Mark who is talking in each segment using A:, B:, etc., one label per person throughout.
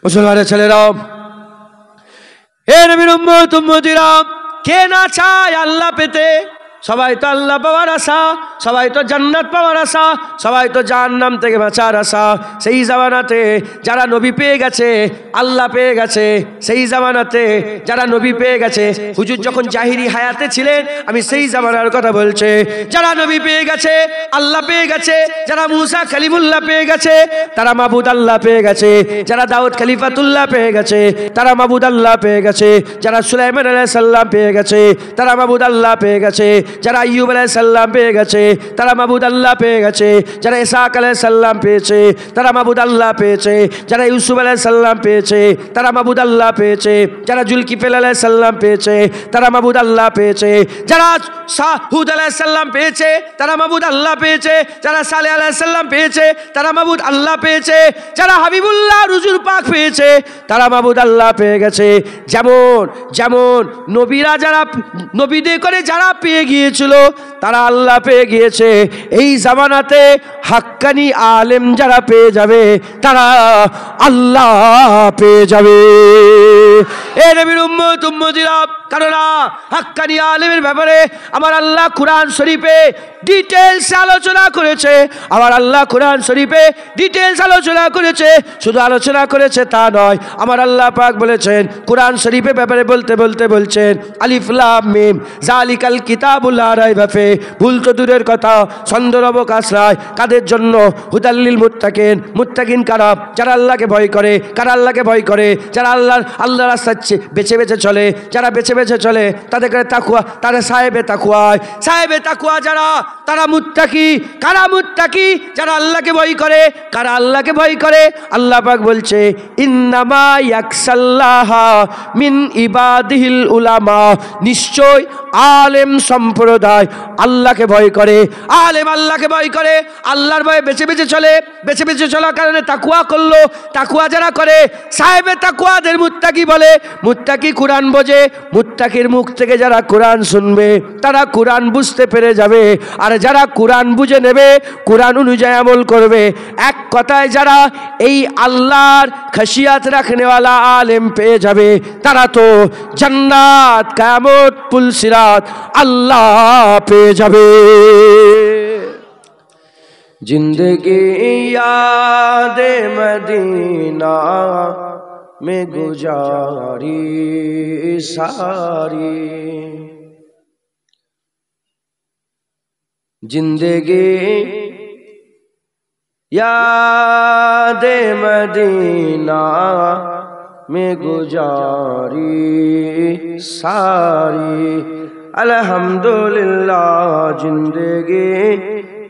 A: মুসলমানের ছেলেরা, হে নবীর উম্মত উম্মতিরা, কে না চায় আল্লাহ পেতে? সবাই তো আল্লাহ পাওয়ার আশা, সবাই তো জান্নাত পাওয়ার আশা, সবাই তো জাহান্নাম থেকে বাঁচার আশা। সেই জামানাতে যারা নবী পেয়ে গেছে, আল্লাহ পেয়ে গেছে, সেই জামানাতে যারা নবী পেয়ে গেছে, হুজুর যখন জাহিরি হায়াতে ছিলেন, আমি সেই জামানার কথা বলছি, যারা নবী পেয়ে গেছে, আল্লাহ পেয়ে গেছে, যারা মুসা কালিমুল্লাহ পেয়ে গেছে, তারা মাবুদ আল্লাহ পেয়ে গেছে, যারা দাউদ খলিফাতুল্লাহ পেয়ে গেছে, তারা মাবুদ আল্লাহ পেয়ে গেছে, যারা সুলাইমান আলাইহিস সালাম পেয়ে গেছে, তারা মাবুদ আল্লাহ পেয়ে গেছে, যারা আইয়ুব আলাইহিস সালাম পেয়ে গেছে, তারা মাবুদ আল্লাহ পেয়ে গেছে, যারা ইসহাক আলাইহিস সালাম পেয়েছে, তারা মাবুদ আল্লাহ পেয়েছে, যারা ইউসুফ আলাইহিস সালাম পেয়েছে, তারা মাবুদ আল্লাহ পেয়েছে, যারা জুলকিফল আলাইহিস সালাম পেয়েছে, তারা মাবুদ আল্লাহ পেয়েছে, যারা হুদ আলাইহিস সালাম পেয়েছে, তারা মাবুদ আল্লাহ পেয়েছে, যারা সালেহ আলাইহিস সালাম পেয়েছে, তারা মাবুদ আল্লাহ পেয়েছে, যারা হাবিবুল্লাহ রুজুল পাক পেয়েছে, তারা মাবুদ আল্লাহ পেয়ে গেছে। যেমন যেমন নবীরা যারা নবীদের করে যারা পেয়ে গিয়েছিল, তারা আল্লাহ পেয়ে গিয়েছে। এই জামানাতে হাক্কানি আলেম যারা পেয়ে যাবে, তারা আল্লাহ পেয়ে যাবে। এ নবীর উম্মত উম্মতিরা, কারণ হাক্কানি আলেমের ব্যাপারে আমার আল্লাহ কুরআন শরীফে ডিটেইলস আলোচনা করেছে। আমার আল্লাহ কুরআন শরীফে ডিটেইলস আলোচনা করেছে। শুধু আলোচনা করেছে তা নয়, আমার আল্লাহ পাক বলেছেন কুরআন শরীফের ব্যাপারে বলতে বলতে বলছেন, আলিফ লাম মিম যালিকাল কিতাবুল লা রাইবা ফি। ভুল তো দূরের কথা, সন্দেহের অবকাশ নাই। কাদের জন্য? হুদাল্লিল মুত্তাকিন। মুত্তাকিন কারা? যারা আল্লাহকে ভয় করে। কারা আল্লাহকে ভয় করে? যারা আল্লাহর রাস্তায় বেছে বেছে চলে। যারা বেছে বেছে চলে তাদের তাকওয়া, তারা সাহেবে তাকওয়া। সাহেবে তাকওয়া যারা, তারা মুত্তাকি। কারা মুত্তাকি? যারা আল্লাহকে ভয় করে। কারা আল্লাহকে ভয় করে? আল্লাহ পাক বলছে, ইন্নামা ইয়াকসাল্লাহা মিন ইবাদিহিল উলামা। নিশ্চয় আলেম সম্প্রদায় আল্লাহকে ভয় করে। আলেম আল্লাহকে ভয় করে, আল্লাহর ভয়ে বেছে বেছে চলে। বেছে বেছে চলার কারণে তাকওয়া করলো। তাকওয়া যারা করে, সাহেবে তাকওয়াদের মুত্তাকি বলে। মুত্তাকি কোরআন বোঝে। মুত্তাকির মুখ থেকে যারা কোরআন শুনবে, তারা কোরআন বুঝতে পেরে যাবে। আর যারা কোরআন বুঝে নেবে, কোরআন অনুযায়ী আমল করবে, এক কথায় যারা এই আল্লাহর খাশিয়াত রাখনেওয়ালা আলেম পেয়ে যাবে, তারা তো জান্নাত, কিয়ামত, পুলসিরাত আল্লাহ পেয়ে যাবে। जिंदगी याद मदीना में गुजारी सारी। जिंदगी याद मदीना में गुजारी सारी। अल्हम्दुलिल्लाह जिंदगी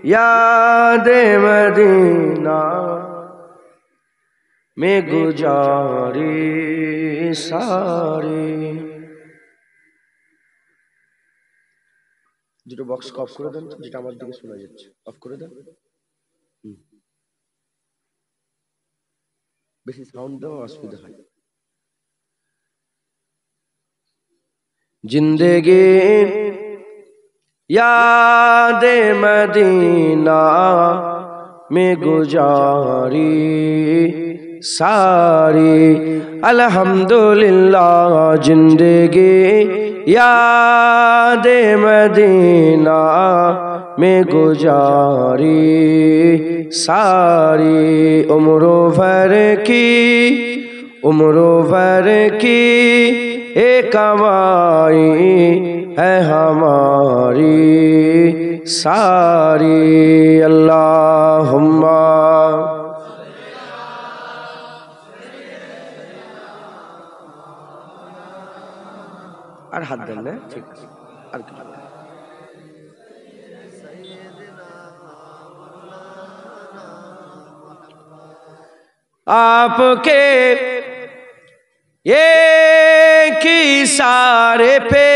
A: याद मदीना में गुजारी सारी। দুটো বক্স অফ করে দেন, যেটা আমার দিকে শোনা যাচ্ছে অফ করে দেন। বেশি সাউন্ড দেওয়া অসুবিধা হয়। जिंदगी याद मदीना में गुजारी सारी। अल्हम्दुलिल्लाह जिंदगी याद मदीना में गुजारी सारी। उम्रो भर की एक कमाई है हमारी सारी। अल्लाहुम्मा আর হাত দেন না, ঠিক আর কি। आपके एक इशारे पे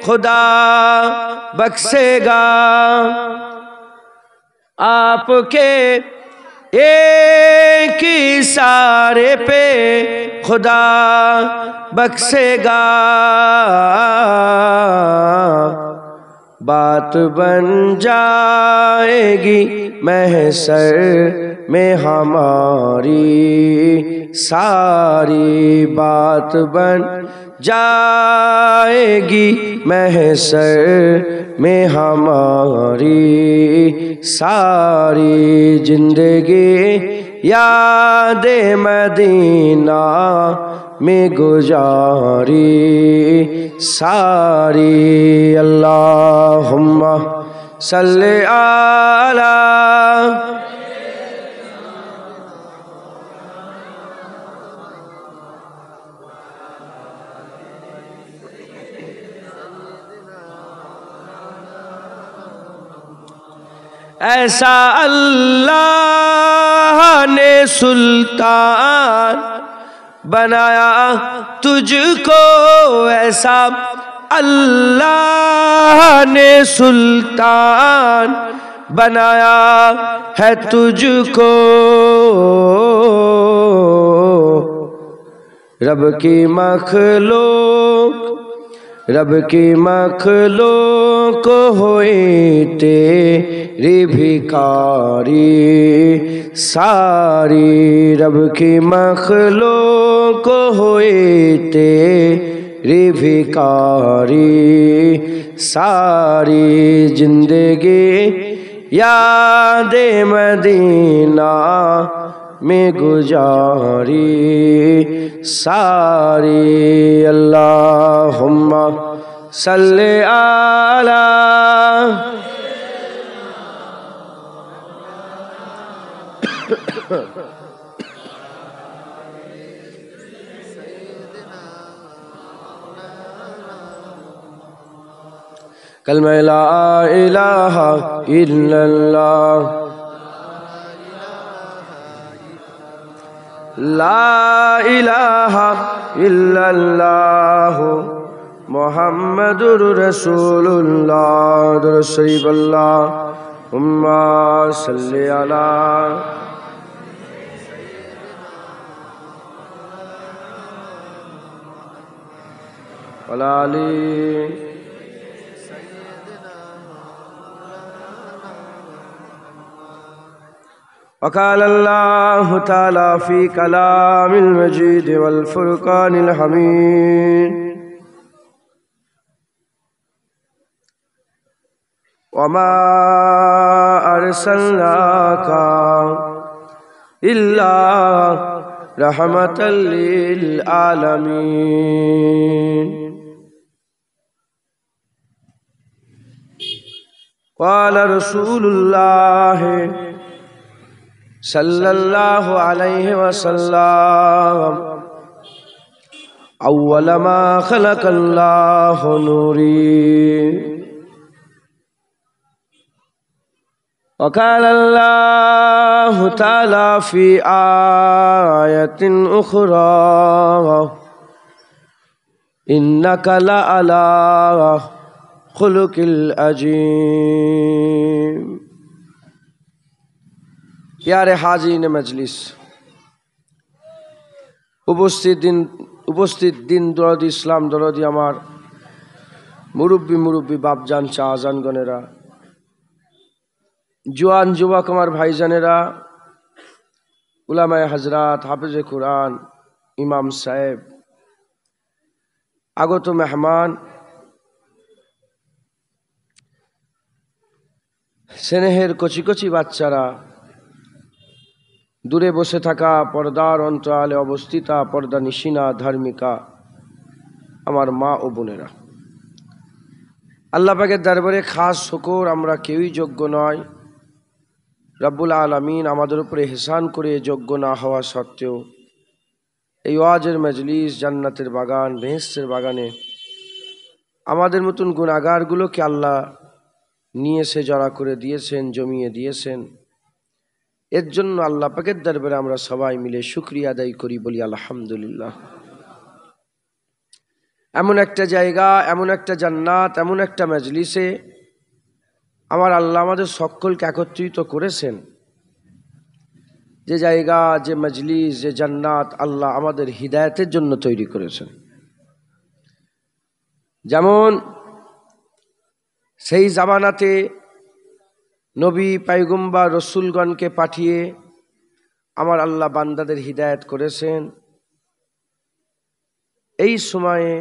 A: खुदा बख्शेगा। आपके एक इशारे पे खुदा बख्शेगा। बात बन जाएगी महशर میں ہماری ساری بات بن جائے گی، محشر میں ہماری ساری زندگی یاد مدینہ میں گزاری ساری۔ اللہم صلی علی ایسا اللہ نے سلطان بنایا تجھ کو، ایسا اللہ نے سلطان بنایا ہے تجھ کو، رب کی مخلوق ہوئی تیری بھکاری ساری، رب کی مخلوق ہوئی تیری بھکاری ساری، زندگی یاد مدینہ میں گزاری ساری۔ اللہم صلی علی کلمہ لا الہ الا اللہ، لا الہ الا اللہ محمد رسول اللہ۔ درود شریف اللہم صلی علی وعلی وقال اللہ تعالی فی کلام المجید والفرقان الحمید وما ارسلناک الا رحمۃ للعالمین۔ قال رسول اللہ صلی اللہ علیہ وسلم اول ما خلق اللہ نوری، وقال اللہ تعالی فی آیت اخری انک لعلی خلق العظیم۔ پیارے حاضرین مجلس، উপস্থিত দিন দরদি ইসলাম দরদি আমার মুরব্বী বাপজান শাহজানগণেরা, জোয়ান যুবক আমার ভাইজানেরা, উলামায়ে হযরত, হাফেজে কুরআন, ইমাম সাহেব, আগত মেহমান, স্নেহের কচি কচি বাচ্চারা, দূরে বসে থাকা পর্দার অন্তরালে অবস্থিতা পর্দা নিশিনা ধার্মিকা আমার মা ও বোনেরা, আল্লাহ পাকের দরবারে খাস শুকর, আমরা কেউই যোগ্য নয়। রব্বুল আলামিন আমাদের উপরে ইহসান করে যোগ্য না হওয়া সত্ত্বেও এই ওয়াজের মজলিস, জান্নাতের বাগান, বেহেশতের বাগানে আমাদের মতন গুনাহগারগুলোকে আল্লাহ নিয়ে এসে জড়া করে দিয়েছেন, জমিয়ে দিয়েছেন। এর জন্য আল্লাহ পাকের দরবারে আমরা সবাই মিলে শুকরিয়া আদায় করি, বলি আলহামদুলিল্লাহ। এমন একটা জায়গা, এমন একটা জান্নাত, এমন একটা মজলিসে আমার আল্লাহ আমাদের সকলকে একত্রিত করেছেন, যে জায়গা, যে মজলিস, যে জান্নাত আল্লাহ আমাদের হিদায়াতের জন্য তৈরি করেছেন। যেমন সেই জামানাতে নবী পয়গম্বর রসুলগণকে পাঠিয়ে আমার আল্লাহ বান্দাদের হিদায়াত করেছেন। এই সময়ে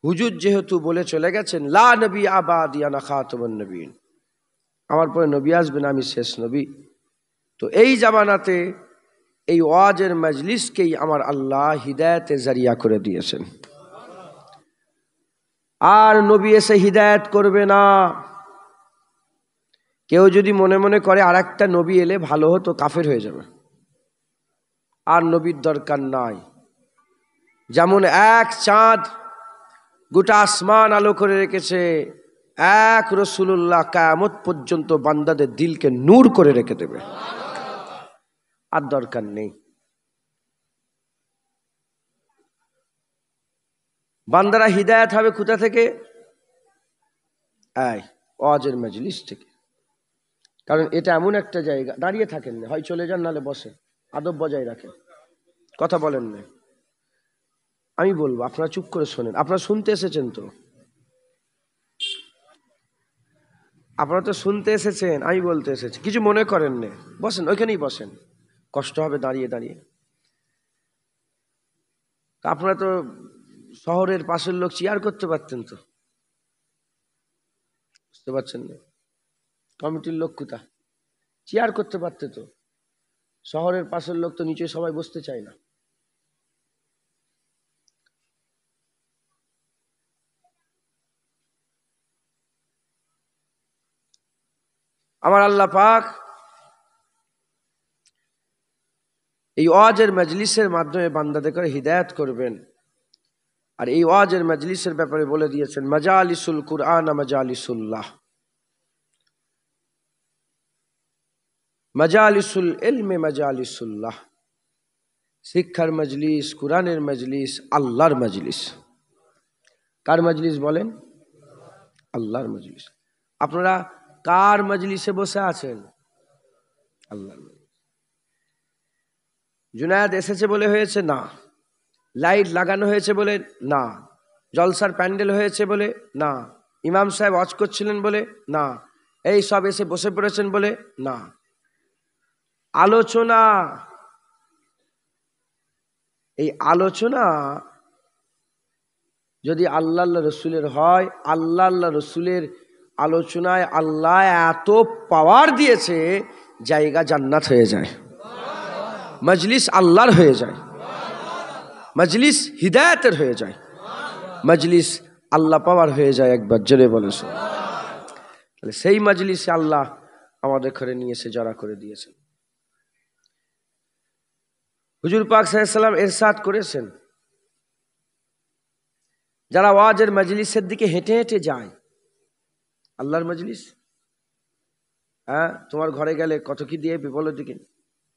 A: হুজুর যেহেতু বলে চলে গেছেন, লা নবী আবাদি আনা খাতামুন নবীন, আমার পরে নবী আসবেন, আমি শেষ নবী। তো এই জামানাতে এই ওয়াজের মজলিসকেই আমার আল্লাহ হিদায়াতের জারিয়া করে দিয়েছেন। আর নবী এসে হিদায়াত করবে না। কেউ যদি মনে মনে করে আর একটা নবী এলে ভালো হতো, কাফের হয়ে যাবে। আর নবীর দরকার নাই। যেমন এক চাঁদ গোটা আসমান আলো করে রেখেছে, এক রাসূলুল্লাহ কিয়ামত পর্যন্ত বান্দাদের দিলকে নূর করে রেখে দেবে। আর দরকার নেই। বান্দারা হিদায়াত হবে কোথা থেকে? ওয়াজের মজলিস থেকে। কারণ এটা এমন একটা জায়গা, দাঁড়িয়ে থাকেন না, হয় চলে যান নালে বসে, আদব বজায় রাখেন, কথা বলেন না। আমি বলবো, আপনারা চুপ করে শোনেন। আপনারা শুনতে এসেছেন তো, আপনারা তো শুনতে এসেছেন, আমি বলতে এসেছি, কিছু মনে করেন না। বসেন, ওইখানেই বসেন, কষ্ট হবে দাঁড়িয়ে দাঁড়িয়ে। আপনারা তো শহরের পাশের লোক, চেয়ার করতে পারতেন তো, বুঝতে পারছেন না? কমিটির লোক কোথা, চেয়ার করতে পারতে তো। শহরের পাশের লোক তো নিচে সবাই বসতে চায় না। আমার আল্লাহ পাক এই ওয়াজের মজলিসের মাধ্যমে বান্দাদের করে হিদায়াত করবেন। আর এই ওয়াজের মজলিসের ব্যাপারে বলে দিয়েছেন, মাজালিসুল কুরআন মাজালিসুল্লাহ, মাজালিসুল ইলমে মাজালিসুল্লাহ। শিক্ষার মজলিস, কুরআনের মজলিস, আল্লাহর মজলিস। কার মজলিস বলেন? আল্লাহর মজলিস। আপনারা কার মজলিসে বসে আছেন? আল্লাহর মজলিস। জুনায়েদ এসেছে বলে হয়েছে না, লাইট লাগানো হয়েছে বলে না, জলসার প্যান্ডেল হয়েছে বলে না, ইমাম সাহেব ওয়াজ করছিলেন বলে না, এই সব এসে বসে পড়েছেন বলে না। আলোচনা, এই আলোচনা যদি আল্লাহ রসুলের হয়, আল্লাহ রসুলের আলোচনায় আল্লাহ এত পাওয়ার দিয়েছে, জায়গা জান্নাত হয়ে যায়, মজলিস আল্লাহর হয়ে যায়, মজলিস হিদায়াতের হয়ে যায়, মজলিস আল্লাহ পাওয়ার হয়ে যায়। একবার জোরে বলে তাহলে সেই মজলিসে আল্লাহ আমাদের ঘরে নিয়ে এসে জড়া করে দিয়েছেন। হুজুর পাক সাল্লাল্লাহু আলাইহি ওয়াসাল্লাম ইরশাদ করেছেন, যারা ওয়াজের মজলিসের দিকে হেঁটে হেঁটে যায়, আল্লাহর মজলিস, হ্যাঁ, তোমার ঘরে গেলে কত কি দিয়ে বিপলের দিকে,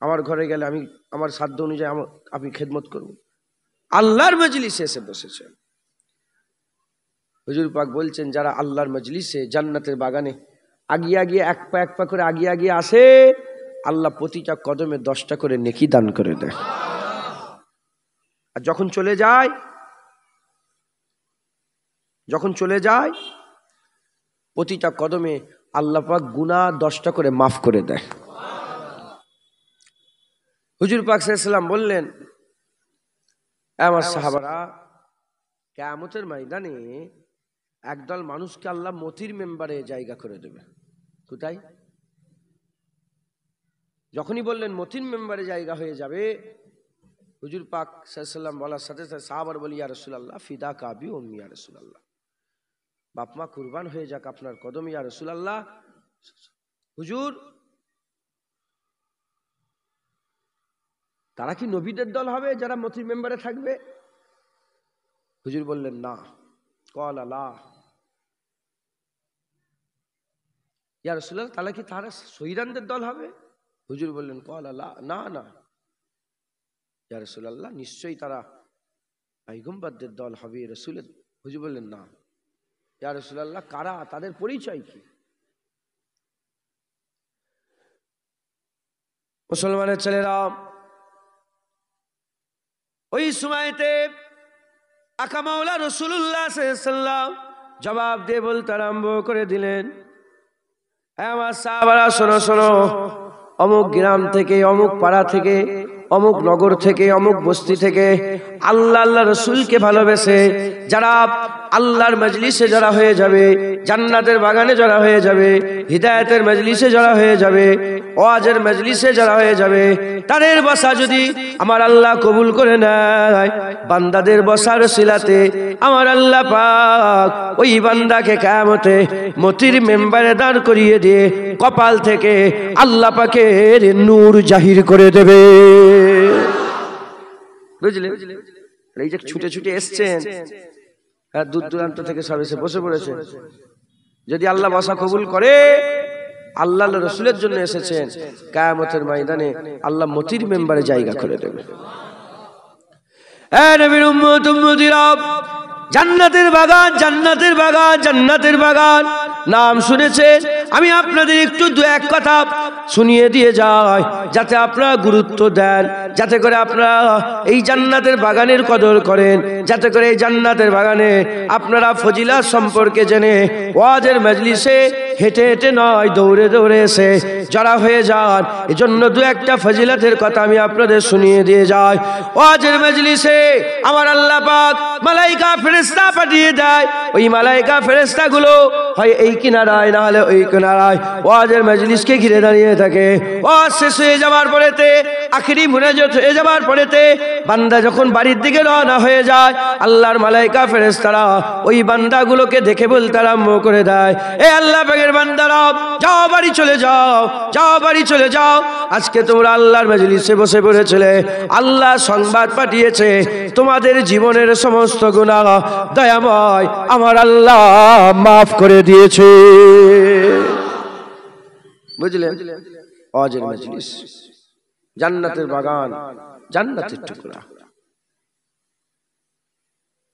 A: আমার ঘরে গেলে আমি আমার সাধ্য অনুযায়ী আমি খেদমত করব। আল্লাহর মজলিসে এসে বসেছেন। হুজুর পাক বলছেন, যারা আল্লাহর মজলিসে জান্নাতের বাগানে আগিয়ে আগিয়ে এক পা করে আগিয়ে আগিয়ে আসে, আল্লাহ প্রতিটা কদমে 10টা করে নেকি দান করে দেয়। আর যখন চলে যায় প্রতিটা কদমে আল্লাহ পাক গুনাহ 10টা করে মাফ করে দেয়। হুজুর পাক সাল্লাল্লাহু আলাইহি ওয়াসাল্লাম বললেন, আমার সাহাবারা, কিয়ামতের ময়দানে একদল মানুষকে আল্লাহ মতির মেম্বারে জায়গা করে দেবে। কোথায়? যখনই বললেন মতির মেম্বারে জায়গা হয়ে যাবে, হুজুর পাক সাল্লাল্লাহু আলাইহি ওয়াসাল্লাম বলার সাথে সাথে সাহাবারা বলি, ইয়া রাসূলুল্লাহ, ফিদা কাবি উম্মি, ইয়া রাসূলুল্লাহ, বাপ মা কুরবান হয়ে যাক আপনার কদমে, ইয়া রাসূলুল্লাহ। হুজুর, তারা কি নবীদের দল হবে যারা মতির মেম্বারে থাকবে? হুজুর বললেন, না। ক্বালা লা, ইয়া রাসূলুল্লাহ, তাহলে কি তারা শহীদানদের দল হবে? হুজুর বললেন, ক্বালা লা, না না ইয়া রাসূলুল্লাহ, নিশ্চয়ই তারা পয়গম্বরদের দল হবে রাসূলের। হুজুর বললেন, না। ইয়া রাসূলুল্লাহ, কারা, তাদের পরিচয় কি? মুসলমানের ছেলেরা, ওই সময়তে আকা মাওলা রাসূলুল্লাহ সাল্লাল্লাহু আলাইহি ওয়াসাল্লাম জবাব দিয়ে বলতে আরম্ভ করে দিলেন, আমার সাহাবারা শোনো শোনো, অমুক গ্রাম থেকে, অমুক পাড়া থেকে, অমুক নগর থেকে, অমুক বস্তি থেকে আল্লাহ আল্লাহ রসুলকে ভালোবেসে যারা আল্লাহর মজলিসে জড়া হয়ে যাবে, জান্নাতের বাগানে জড়া হয়ে যাবে, হিদায়াতের মজলিসে জড়া হয়ে যাবে, ওয়াজের মজলিসে জড়া হয়ে যাবে, তাদের বসা যদি আমার আল্লাহ কবুল করে নেয়, বান্দাদের বসার সিলাতে আমার আল্লাহ পাক ওই বান্দাকে কিয়ামতে মতির মেম্বারে দাঁড় করিয়ে দিয়ে কপাল থেকে আল্লাহ পাকের নূর জাহির করে দেবে। বুঝলে? এই যে ছুটে ছুটে এসছেন, দূর দূরান্ত থেকে সব এসে বসে পড়েছে, যদি আল্লাহ বসা কবুল করে, আল্লাহ রসুলের জন্য এসেছেন, কিয়ামতের ময়দানে আল্লাহ মতির মেম্বারে জায়গা করে দেবে। নবীর উম্মত উম্মতিরা, জান্নাতের বাগান, জান্নাতের বাগান, জান্নাতের বাগান নাম শুনেছেন। আমি আপনাদের একটু দু এক কথা শুনিয়ে দিয়ে যাই, যাতে আপনারা গুরুত্ব দেন, যাতে করে আপনারা এই জান্নাতের বাগানের কদর করেন, যাতে করে এই জান্নাতের বাগানে আপনারা ফজিলত সম্পর্কে জেনে ওয়াজের মজলিসে হেঁটে হেঁটে নয়, দৌড়ে দৌড়ে এসে জড়া হয়ে যান। এজন্য দু একটা ফজিলতের কথা আমি আপনাদের শুনিয়ে দিয়ে যাই। ওয়াজের মজলিসে আমার আল্লাহ পাক মালাইকা ফেরেশতা পাঠিয়ে দেয়। ওই মালাইকা ফেরেশতাগুলো হয় এই কিনারায়, না হলে ওই কিনারায় ওয়াজের মজলিসকে ঘিরে দাঁড়িয়ে থাকে। ওয়াজ শেষ হয়ে যাওয়ার পরেতে, আখিরি মুনাজাত হয়ে যাওয়ার পরেতে বান্দা যখন বাড়ির দিকে রওনা হয়ে যায়, আল্লাহর মালাইকা ফেরেশতারা ওই বান্দাগুলোকে দেখে বলতে আরম্ভ করে দেয়, এ আল্লাহ পাকের বান্দারা, যাও বাড়ি চলে যাও, যাও বাড়ি চলে যাও। আজকে তোমরা আল্লাহর মজলিসে বসে পড়েছিলে, আল্লাহ সংবাদ পাঠিয়েছে তোমাদের জীবনের সমস্ত গুনাহ দয়াময় আমার আল্লাহ মাফ করে দিয়েছে। বুঝলেন? ওয়াজের মজলিস, জান্নাতের বাগান, জান্নাতের টুকরা।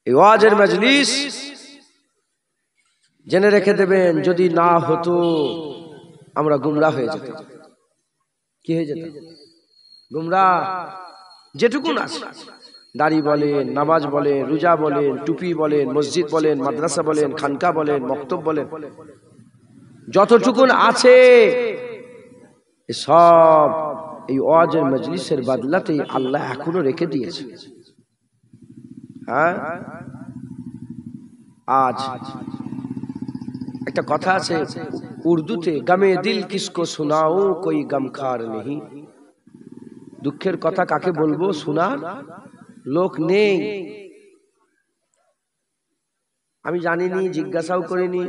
A: এই ওয়াজের মজলিস জেনে রেখে দেবেন, যদি না হতো আমরা গুমরাহ হয়ে যেতাম। কি হয়ে যেত? গুমরাহ। যেটুকুন আছে, দাড়ি বলেন, নামাজ বলেন, রোজা বলেন, টুপি বলেন, মসজিদ বলেন, মাদ্রাসা বলেন, খানকা বলেন, মক্তব বলেন, যতটুকুন আছে সব এই ওয়াজের মজলিসের বদলাতেই আল্লাহ এখনো রেখে দিয়েছে। হ্যাঁ, আজ একটা কথা আছে উর্দুতে, গমে দিল কিসকো সুনাও কোই গমখার নেই। দুঃখের কথা কাকে বলবো, শোনার লোক নেই। আমি জানিনি, জিজ্ঞাসাও করিনি,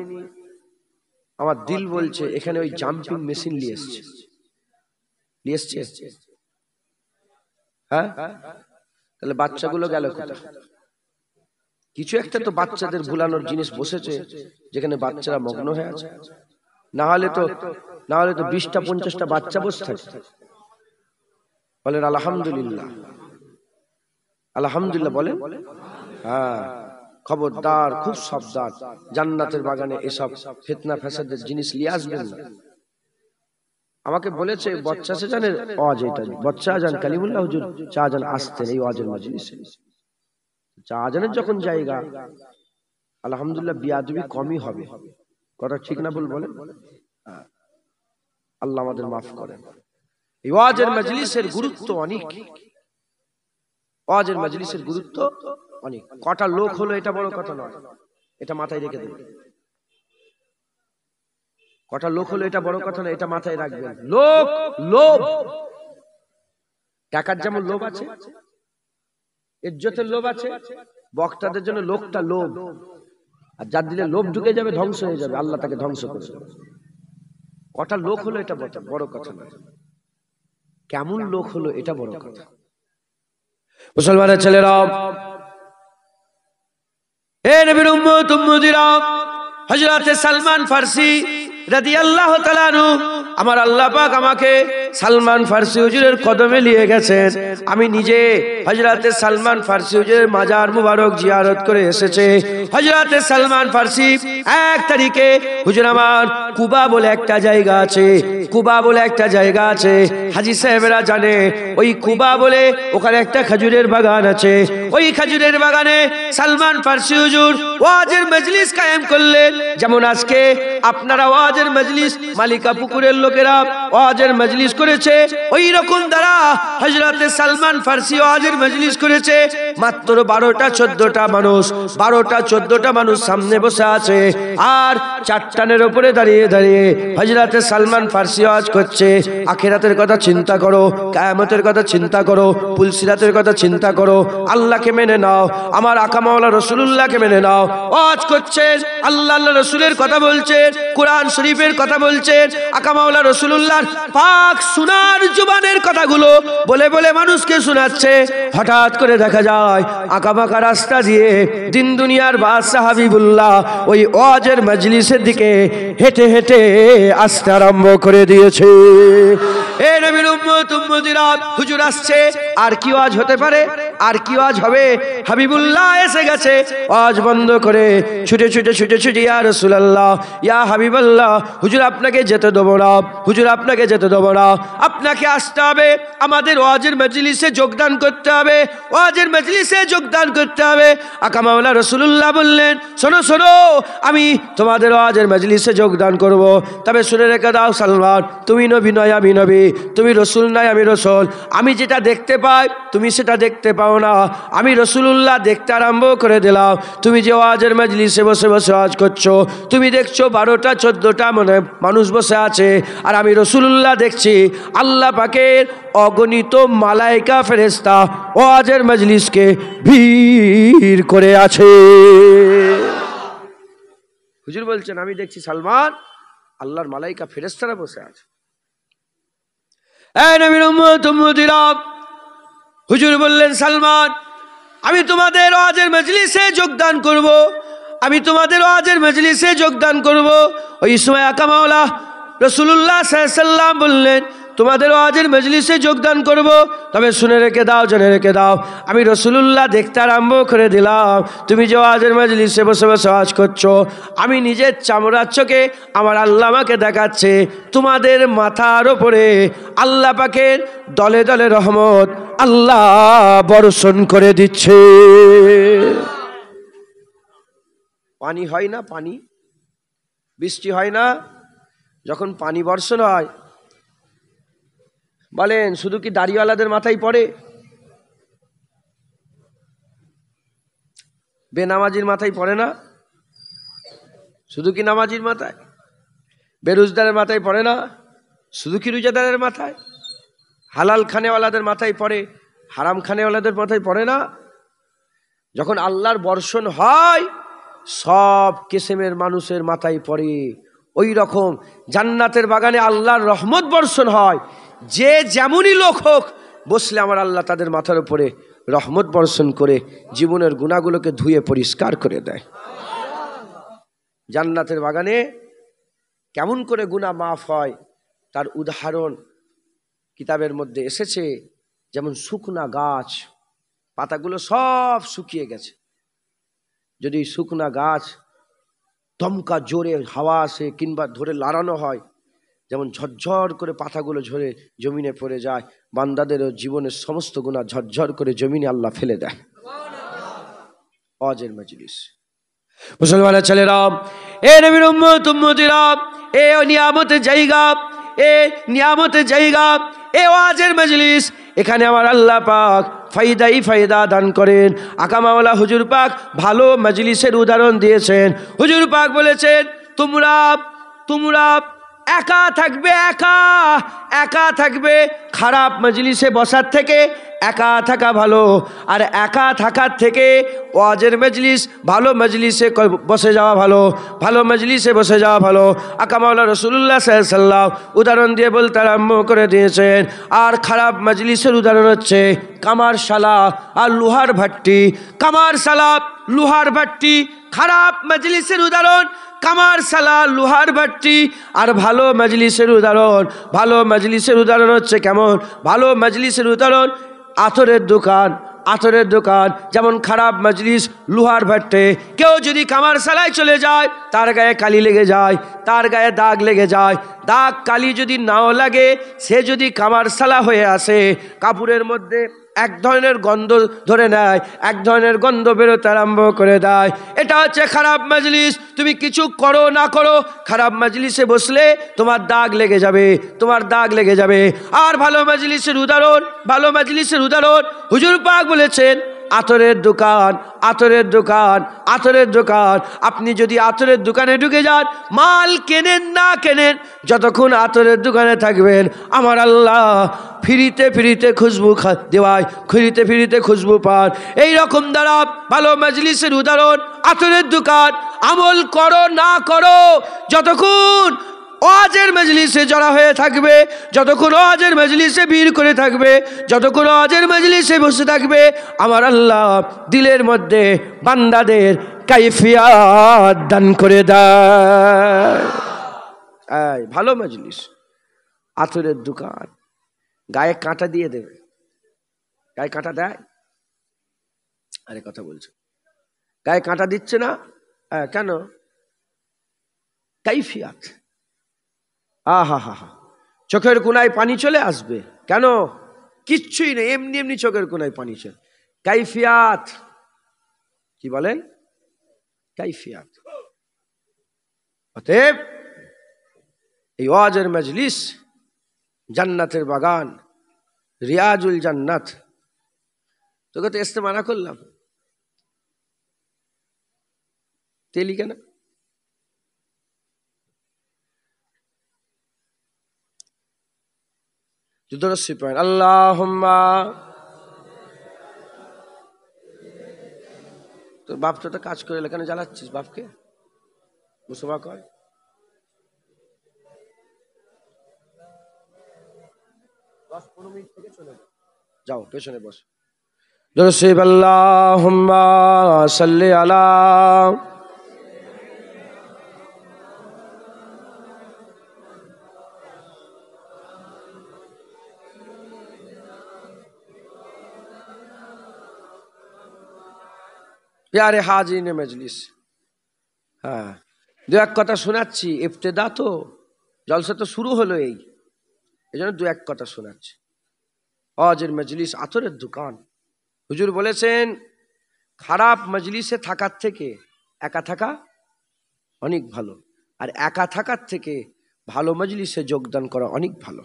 A: আমার দিল বলছে এখানে ওই জাম্পিং মেশিন নিয়ে এসছে। হ্যাঁ, তাহলে বাচ্চাগুলো গেল কোথায়? কিছু একটা তো বাচ্চাদের ভুলানোর জিনিস বসেছে, যেখানে বাচ্চারা মগ্ন হয়ে আছে। না হলে তো 20টা 50টা বাচ্চা বসে থাকে। বলেন আলহামদুলিল্লাহ, আলহামদুলিল্লাহ বলেন। হ্যাঁ, খবরদার, খুব সাবধান, জান্নাতের বাগানে এসব ফিতনা ফাসাদের জিনিস নিয়ে আসবেন না। আমাকে বলেছে বাচ্চা সে জানে ওয়াজ, এটা বাচ্চা জান কালিমুল্লাহ হুজুর চা জান আসতেন এই ওয়াজের মজলিসে। চা জানের যখন জায়গা, আলহামদুলিল্লাহ বিয়াদবি কমই হবে। কথা ঠিক না ভুল বলেন? আল্লাহ আমাদের মাফ করেন। এই ওয়াজের মজলিসের গুরুত্ব অনেক, ওয়াজের মজলিসের গুরুত্ব অনেক। কটা লোক হলো এটা বড় কথা নয়, এটা মাথায় রেখে দেবেন। কটা লোক হলো এটা বড় কথা নয়, এটা মাথায় রাখবেন। লোক, লোভ, টাকার যেমন লোভ আছে, ইজ্জতের লোভ আছে, বক্তাদের জন্য লোকটা লোভ। আর যার দিলে লোভ ঢুকে যাবে, ধ্বংস হয়ে যাবে, আল্লাহ তাকে ধ্বংস করে দেবে। কটা লোক হলো এটা বড় কথা নয়, কেমন লোক হলো এটা বড় কথা। মুসলমানের ছেলেরা, এ নবীর উম্মত উম্মতিরা, হযরত সালমান ফারসি রাদিয়াল্লাহু তাআলা আনহু, আমার আল্লাহ পাক আমাকে সালমান ফারসি হুজুরের কদমে নিয়ে গেছেন। আমি নিজে হযরত সালমান ফারসি হুজুরের মাজার মুবারক জিয়ারত করে এসেছে। হযরত সালমান ফারসি 1 তারিখে হুজুর আমার কুবা বলে একটা জায়গা আছে, কুবা বলে একটা জায়গা আছে, হাজী সাহেবরা জানে। ওই কুবা বলে ওখানে একটা খেজুরের বাগান আছে। ওই খেজুরের বাগানে সালমান ফারসি হুজুর ওয়াজের মজলিস কায়েম করলেন। যেমন আজকে আপনারা ওয়াজের মজলিস, মালিকা পুকুরের লোকেরা ওয়াজের মজলিস করেছে, ওই রকম দ্বারা হযরতে সালমান ফারসি ওয়াজের মজলিস করেছে। মাত্র 12টা 14টা মানুষ, 12টা 14টা মানুষ সামনে বসে আছে, আর চারটানের উপরে দাঁড়িয়ে দাঁড়িয়ে হযরতে সালমান ফারসি ওয়াজ করছে। আখিরাতের কথা চিন্তা করো, কিয়ামতের কথা চিন্তা করো, পুলসিরাতের কথা চিন্তা করো, আল্লাহকে মেনে নাও, আমার আকা মাওলা রাসূলুল্লাহকে মেনে নাও। ওয়াজ করছেন, আল্লাহ রাসূলের কথা বলছেন, কোরআন শরীফের কথা বলছেন, আকা মাওলা রাসূলুল্লাহর পাক সোনার জবানের কথাগুলো বলে বলে মানুষকে শোনাচ্ছে। হঠাৎ করে দেখা যায় আঁকাবাঁকা রাস্তা দিয়ে দিন দুনিয়ার বাদশাহ হাবিবুল্লাহ ওই ওয়াজের মজলিসের দিকে হেঁটে হেঁটে আসতে আরম্ভ করে দিয়েছে। এ নবীর উম্মত উম্মতিরা, হুজুর আসছে, আর কি ওয়াজ হতে পারে, আর কি ওয়াজ হবে? হাবিবুল্লাহ এসে গেছে। ওয়াজ বন্ধ করে ছুটে ছুটে ছুটে ছুটে ইয়া রাসূলুল্লাহ, ইয়া হাবিবাল্লাহ, হুজুর আপনাকে যেতে দেবো না, হুজুর আপনাকে যেতে দেবো না, আপনাকে আসতে হবে, আমাদের ওয়াজের মজলিসে যোগদান করতে হবে, ওয়াজের মজলিসে যোগদান করতে হবে। আকা মাওলা রাসূলুল্লাহ বললেন, শোনো শোনো, আমি তোমাদের ওয়াজের মজলিসে যোগদান করব, তবে শুনে রেখে দাও সালমান, তুমি নবী নয় আমি নবী, তুমি রসুল নয় আমি রসুল, আমি যেটা দেখতে পাই তুমি সেটা দেখতে পাও না, আমি রসুলুল্লাহ দেখতে আরম্ভ করে দিলাম। তুমি যে ওয়াজের মজলিসে বসে বসে ওয়াজ করছো, তুমি দেখছো 12টা 14টা মানুষ বসে আছে, আর আমি রসুলুল্লাহ দেখছি আল্লাহ পাকের অগণিত মালাইকা ফেরেশতা ওয়াজের মজলিসকে ভিড় করে আছে। হুজুর বলছেন, আমি দেখছি সালমান আল্লাহর মালাইকা ফেরেশতারা বসে আছে। এই নবীর উম্মত উম্মতিরা, হুজুর বললেন, সালমান আমি তোমাদের ওয়াজের মজলিসে যোগদান করব, আমি তোমাদের ওয়াজের মজলিসে যোগদান করব। ওই সময় আকা মাওলা রাসূলুল্লাহ সাল্লাল্লাহু আলাইহি ওয়াসাল্লাম বললেন, তোমাদের ওয়াজের মজলিসে যোগদান করব, তবে শুনে রেখে দাও, জেনে রেখে দাও, আমি রসুলুল্লাহ দেখতে আরম্ভ করে দিলাম, তুমি যে ওয়াজের মজলিসে বসে বসে ওয়াজ করছো, আমি নিজের চামড়ার চোখে আমার আল্লাহ আমাকে দেখাচ্ছে তোমাদের মাথার ওপরে আল্লাহ পাকের দলে দলে রহমত আল্লাহ বর্ষণ করে দিচ্ছে। পানি হয় না, পানি বৃষ্টি হয় না, যখন পানি বর্ষণ হয় বলেন শুধু কি দাড়িওয়ালাদের মাথায় পড়ে? বেনামাজির মাথায় পড়ে না? শুধু কি নামাজির মাথায়? বেরোজদারের মাথায় পড়ে না? শুধু কি রোজাদারের মাথায়? হালাল খানেওয়ালাদের মাথায় পড়ে, হারাম খানেওয়ালাদের মাথায় পড়ে না? যখন আল্লাহর বর্ষণ হয় সব কিসেমের মানুষের মাথায় পড়ে। ওই রকম জান্নাতের বাগানে আল্লাহর রহমত বর্ষণ হয়, যে যেমনই লোক হোক বসলে আমার আল্লাহ তাদের মাথার উপরে রহমত বর্ষণ করে জীবনের গুনাহগুলোকে ধুয়ে পরিষ্কার করে দেয়। জান্নাতের বাগানে কেমন করে গুনাহ মাফ হয় তার উদাহরণ কিতাবের মধ্যে এসেছে। যেমন শুকনা গাছ, পাতাগুলো সব শুকিয়ে গেছে, যদি শুকনা গাছ দমকা জোরে হাওয়া আসে কিংবা ধরে লাড়ানো হয়, যেমন ঝরঝর করে পাতাগুলো ঝরে জমিনে পড়ে যায়, বান্দাদেরও জীবনের সমস্ত গুনাহ ঝরঝর করে জমিনে আল্লাহ ফেলে দেয়। ওয়াজের মজলিস, মুসলমানের ছেলেরা, এ নবীর উম্মত উম্মতিরা, এ নিয়ামতের জায়গা, এ নিয়ামতের জায়গা, এ ওয়াজের মজলিস, এখানে আমার আল্লাহ পাক ফায়দাই ফায়দা দান করেন। আকা মাওলা হুজুর পাক ভালো মজলিসের উদাহরণ দিয়েছেন। হুজুর পাক বলেছেন, তোমরা তোমরা একা থাকবে, একা একা থাকবে, খারাপ মজলিসে বসার থেকে একা থাকা ভালো, আর একা থাকার থেকে ওয়াজের মজলিস ভালো মজলিসে বসে যাওয়া ভালো, ভালো মজলিসে বসে যাওয়া ভালো। আকা মাওলা রাসূলুল্লাহ সাল্লাল্লাহু আলাইহি ওয়াসাল্লাম উদাহরণ দিয়ে বলতে আরম্ভ করে দিয়েছেন। আর খারাপ মজলিসের উদাহরণ হচ্ছে কামারশালা আর লোহার ভাট্টি। কামারশালা লোহার ভাট্টি খারাপ মজলিসের উদাহরণ, কামারশালা লোহার ভাট্টি। আর ভালো মজলিসের উদাহরণ, ভালো মজলিসের উদাহরণ হচ্ছে কেমন? ভালো মজলিসের উদাহরণ আতরের দোকান, আতরের দোকান যেমন খারাপ মজলিস লোহার ভাট্টে। কেউ যদি কামারশালায় চলে যায় তার গায়ে কালি লেগে যায়, তার গায়ে দাগ লেগে যায়, দাগ কালি যদি নাও লাগে, সে যদি কামারশালা হয়ে আসে, কাপড়ের মধ্যে এক ধরনের গন্ধ ধরে নেয়, এক ধরনের গন্ধ বেরোতে আরম্ভ করে দেয়। এটা হচ্ছে খারাপ মজলিস। তুমি কিছু করো না করো, খারাপ মজলিসে বসলে তোমার দাগ লেগে যাবে, তোমার দাগ লেগে যাবে। আর ভালো মজলিসের উদাহরণ, ভালো মজলিসের উদাহরণ হুজুর পাক বলেছেন আতরের দোকান, আতরের দোকান, আতরের দোকান। আপনি যদি আতরের দোকানে ঢুকে যান, মাল কেনেন না কেনেন, যতক্ষণ আতরের দোকানে থাকবেন আমার আল্লাহ ফিরিতে ফিরিতে খুশবু দেওয়ায়, ফিরিতে ফিরিতে খুশবু পান। এইরকম দ্বারা ভালো মজলিসের উদাহরণ আতরের দোকান। আমল করো না করো, যতক্ষণ ওয়াজের মজলিসে জড়া হয়ে থাকবে, যতক্ষণ ওয়াজের মজলিসে ভিড় করে থাকবে, যতক্ষণ ওয়াজের মজলিসে বসে থাকবে, আমার আল্লাহ দিলের মধ্যে বান্দাদের কাইফিয়াত দান করে দেয়। ভালো মজলিস, আতরের দোকান, গায়ে কাঁটা দিয়ে দেবে। গায়ে কাঁটা দেয়? আরে কথা বলছো, গায়ে কাঁটা দিচ্ছে না কেন? কাইফিয়াত। আহা হা হা, চোখের কোনায় পানি চলে আসবে। কেন? কিচ্ছুই নেই, এমনি এমনি চোখের কোনায় পানি চলে। কাইফিয়াত কি বলেন? কাইফিয়াত। অতএব এই ওয়াজের মজলিস জান্নাতের বাগান, রিয়াজুল জান্নাত। তোকে তো আসতে মানা করলাম, তেলি কেন? আল্লাহুম্মা। তোর বাপটা তো কাজ করে, কেন জ্বালাচ্ছিস বাপকে? মুসলমান কর। যাও পেছনে বস। আল্লাহুম্মা সাল্লি আলা। প্যারে হাজিরিনে মজলিস, হ্যাঁ দু এক কথা শোনাচ্ছি। ইফতেদা তো, জলসা তো শুরু হলো, এই জন্য দু এক কথা শোনাচ্ছি। ওয়াজের মজলিস আতরের দোকান। হুজুর বলেছেন খারাপ মজলিসে থাকার থেকে একা থাকা অনেক ভালো, আর একা থাকার থেকে ভালো মজলিসে যোগদান করা অনেক ভালো।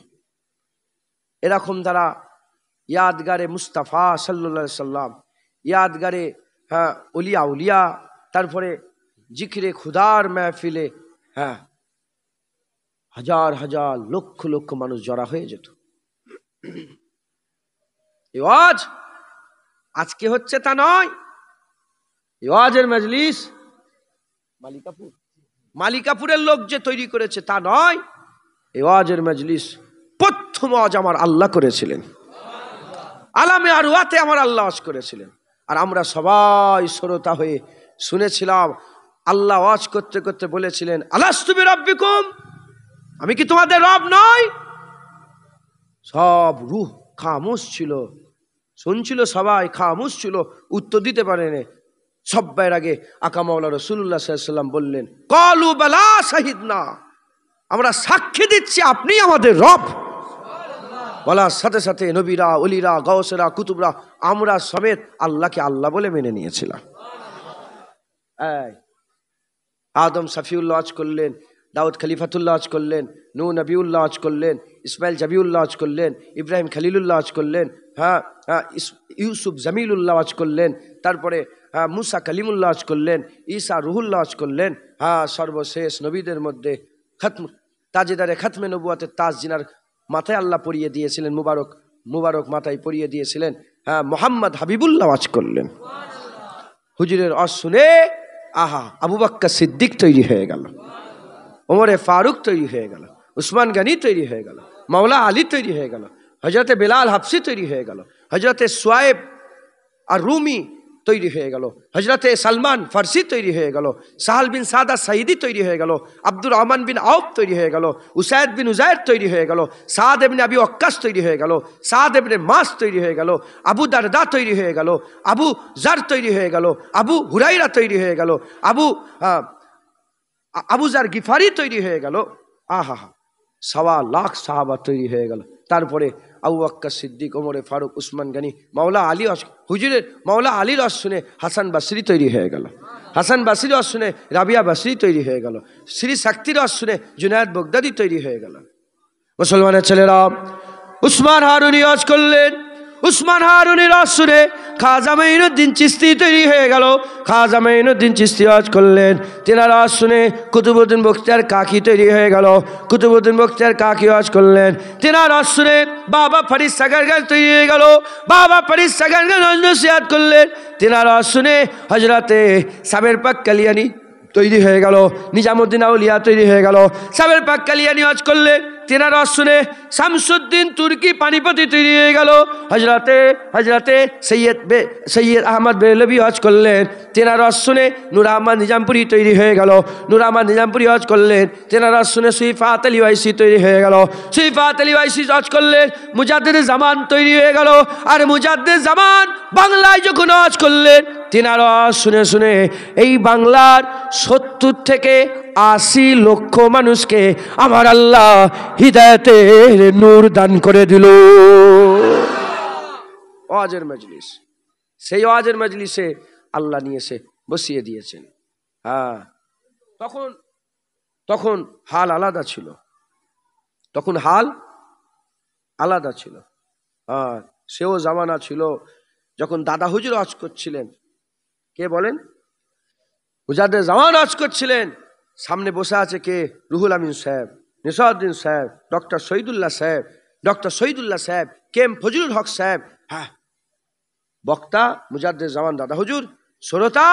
A: এরকম দ্বারা ইয়াদগারে মুস্তাফা সাল্লাল্লাহু আলাইহি সাল্লাম, ইয়াদগারে হ্যাঁ উলিয়া উলিয়া, তারপরে জিকিরে খুদার মেহফিলে হ্যাঁ হাজার হাজার লক্ষ লক্ষ মানুষ জড়া হয়ে যেত। এই ওয়াজ আজকে হচ্ছে তা নয়। এই ওয়াজের মজলিস মালিকাপুরের লোক যে তৈরি করেছে তা নয়। এই ওয়াজের মজলিস প্রথম ওয়াজ আমার আল্লাহ করেছিলেন, আলামে আরওয়াতে আমার আল্লাহ ওয়াজ করেছিলেন। আর আমরা সবাই শ্রোতা হয়ে শুনেছিলাম। আল্লাহ ওয়াজ করতে করতে বলেছিলেন আলাস্তু বিরাব্বিকুম, আমি কি তোমাদের রব নই? সব রূহ খামোশ ছিল, শুনছিল, সবাই খামোশ ছিল, উত্তর দিতে পারেনি। সব্বার আগে আকা মাওলা রাসূলুল্লাহ সাল্লাল্লাহু আলাইহি ওয়াসাল্লাম বললেন ক্বালু বালা শাহিদনা, আমরা সাক্ষী দিচ্ছি আপনি আমাদের রব। বলার সাথে সাথে নবীরা, ওলিরা, গাউসেরা, কুতুবরা, আমরা সমেত আল্লাহকে আল্লাহ বলে মেনে নিয়েছিলাম। আদম সফিউল্লাহ ওয়াজ করলেন, দাউদ খলিফাতুল্লাহ ওয়াজ করলেন, নূহ নবিউল্লাহ ওয়াজ করলেন, ইসমাইল জাবিউল্লাহ ওয়াজ করলেন, ইব্রাহিম খলিলুল্লাহ ওয়াজ করলেন, হ্যাঁ ইউসুফ জামিলুল্লাহ ওয়াজ করলেন, তারপরে মুসা কালিমুল্লাহ ওয়াজ করলেন, ঈসা রুহুল্লাহ ওয়াজ করলেন। হ্যাঁ সর্বশেষ নবীদের মধ্যে খতম তাজেদারে খতমে নবুয়াতের তাজ জিনার মাথায় আল্লাহ পরিয়ে দিয়েছিলেন, মুবারক মুবারক মাথায় পরিয়ে দিয়েছিলেন। হ্যাঁ মোহাম্মদ হাবিবুল্লাহ ওয়াজ করলেন। হুজুরের ওয়াজ শুনে আহা আবু বকর সিদ্দিক তৈরি হয়ে গেল, ওমরে ফারুক তৈরি হয়ে গেল, উসমান গনি তৈরি হয়ে গেল, মাওলা আলী তৈরি হয়ে গেল, হজরতে বেলাল হাফসি তৈরি হয়ে গেল, হজরতে সোয়েব আর রুমি তৈরি হয়ে গেল, হজরতে সালমান ফার্সি তৈরি হয়ে গেল, সাহাল বিন সাদা সাইদি তৈরি হয়ে গেল, আব্দুর রহমান বিন আউফ তৈরি হয়ে গেল, উসাইদ বিন উজাইর তৈরি হয়ে গেল, সাদ ইবনে আবি ওয়াক্কাস তৈরি হয়ে গেল, সাদ ইবনে মাস তৈরি হয়ে গেল, আবু দারদা তৈরি হয়ে গেল, আবু জার তৈরি হয়ে গেল, আবু হুরাইরা তৈরি হয়ে গেল, আবু জার গিফারি তৈরি হয়ে গেল। আহা হা 1.25 লাখ সাহাবা তৈরি হয়ে গেল। তারপরে আবু বকর সিদ্দিক, ওমরে ফারুক, উসমান গনি, মাওলা আলী। হুজুরের মাওলা আলীর ওয়াজ শুনে হাসান বাসরি তৈরি হয়ে গেল, হাসান বাসরির ওয়াজ শুনে রাবিয়া বাসরি তৈরি হয়ে গেল, শ্রী শক্তির ওয়াজ শুনে জুনায়েদ বগদাদি তৈরি হয়ে গেল। মুসলমানের ছেলেরা, উসমান হারুনি ওয়াজ করলেন, উসমান হারুনির ওয়াজ শুনে খাজা মঈনুদ্দিন চিশতি তৈরি হয়ে গেল, খাজা মঈনুদ্দিন চিশতি ওয়াজ করলেন, তেনার ওয়াজ শুনে কুতুবউদ্দিন বখতিয়ার কাকি তৈরি হয়ে গেল, কুতুবউদ্দিন বখতিয়ার কাকি ওয়াজ করলেন, তেনার ওয়াজ শুনে বাবা ফরিদ সাগারগার তৈরি হয়ে গেল, বাবা ফরিদ সাগারগার নসিহত করলেন, তেনার ওয়াজ শুনে হযরতে সাবের পাক কালিয়ানি তৈরি হয়ে গেল, নিজামুদ্দিন আউলিয়া তৈরি হয়ে গেল, সাবের পাক কালিয়ানি ওয়াজ করলেন, তেনার ওয়াজ শুনে শামসুদ্দিন তুর্কি পানিপতি তৈরি হয়ে গেল, হজরতে সৈয়দ আহমদ বেরলভী ওয়াজ করলেন, তেনার ওয়াজ শুনে নূর আহমদ নিজামপুরি তৈরি হয়ে গেল, নূর আহমদ নিজামপুরি ওয়াজ করলেন, তেনার ওয়াজ শুনে সুইফাত আলী ওয়াইসি তৈরি হয়ে গেল, সুইফাত আলী ওয়াইসি ওয়াজ করলেন, মুজাদ্দিদ জামান তৈরি হয়ে গেল। আর মুজাদ্দিদ জামান বাংলায় যখন ওয়াজ করলেন, তেনার ওয়াজ শুনে শুনে এই বাংলার 70 থেকে 80 লক্ষ মানুষকে আমার আল্লাহ হিদায়াতের নূর দান করে দিল। ওয়াজের মজলিস, সেই ওয়াজের মজলিসে আল্লাহ নিয়ে এসে বসিয়ে দিয়েছেন। হ্যাঁ, তখন হাল আলাদা ছিল, তখন হাল আলাদা ছিল। হ্যাঁ, সেও জামানা ছিল যখন দাদা হুজুর ওয়াজ করছিলেন। কে বলেন? মুজাদ্দিদ জামান ওয়াজ করছিলেন, সামনে বসে আছে কে? রুহুল আমিন সাহেব, নিসাউদ্দিন সাহেব, ডক্টর শহীদুল্লাহ সাহেব, ডক্টর শহীদুল্লাহ সাহেব, কেম ফজলুল হক সাহেব। হ্যাঁ, বক্তা মুজাদ্দিদ জামান দাদা হুজুর, শ্রোতা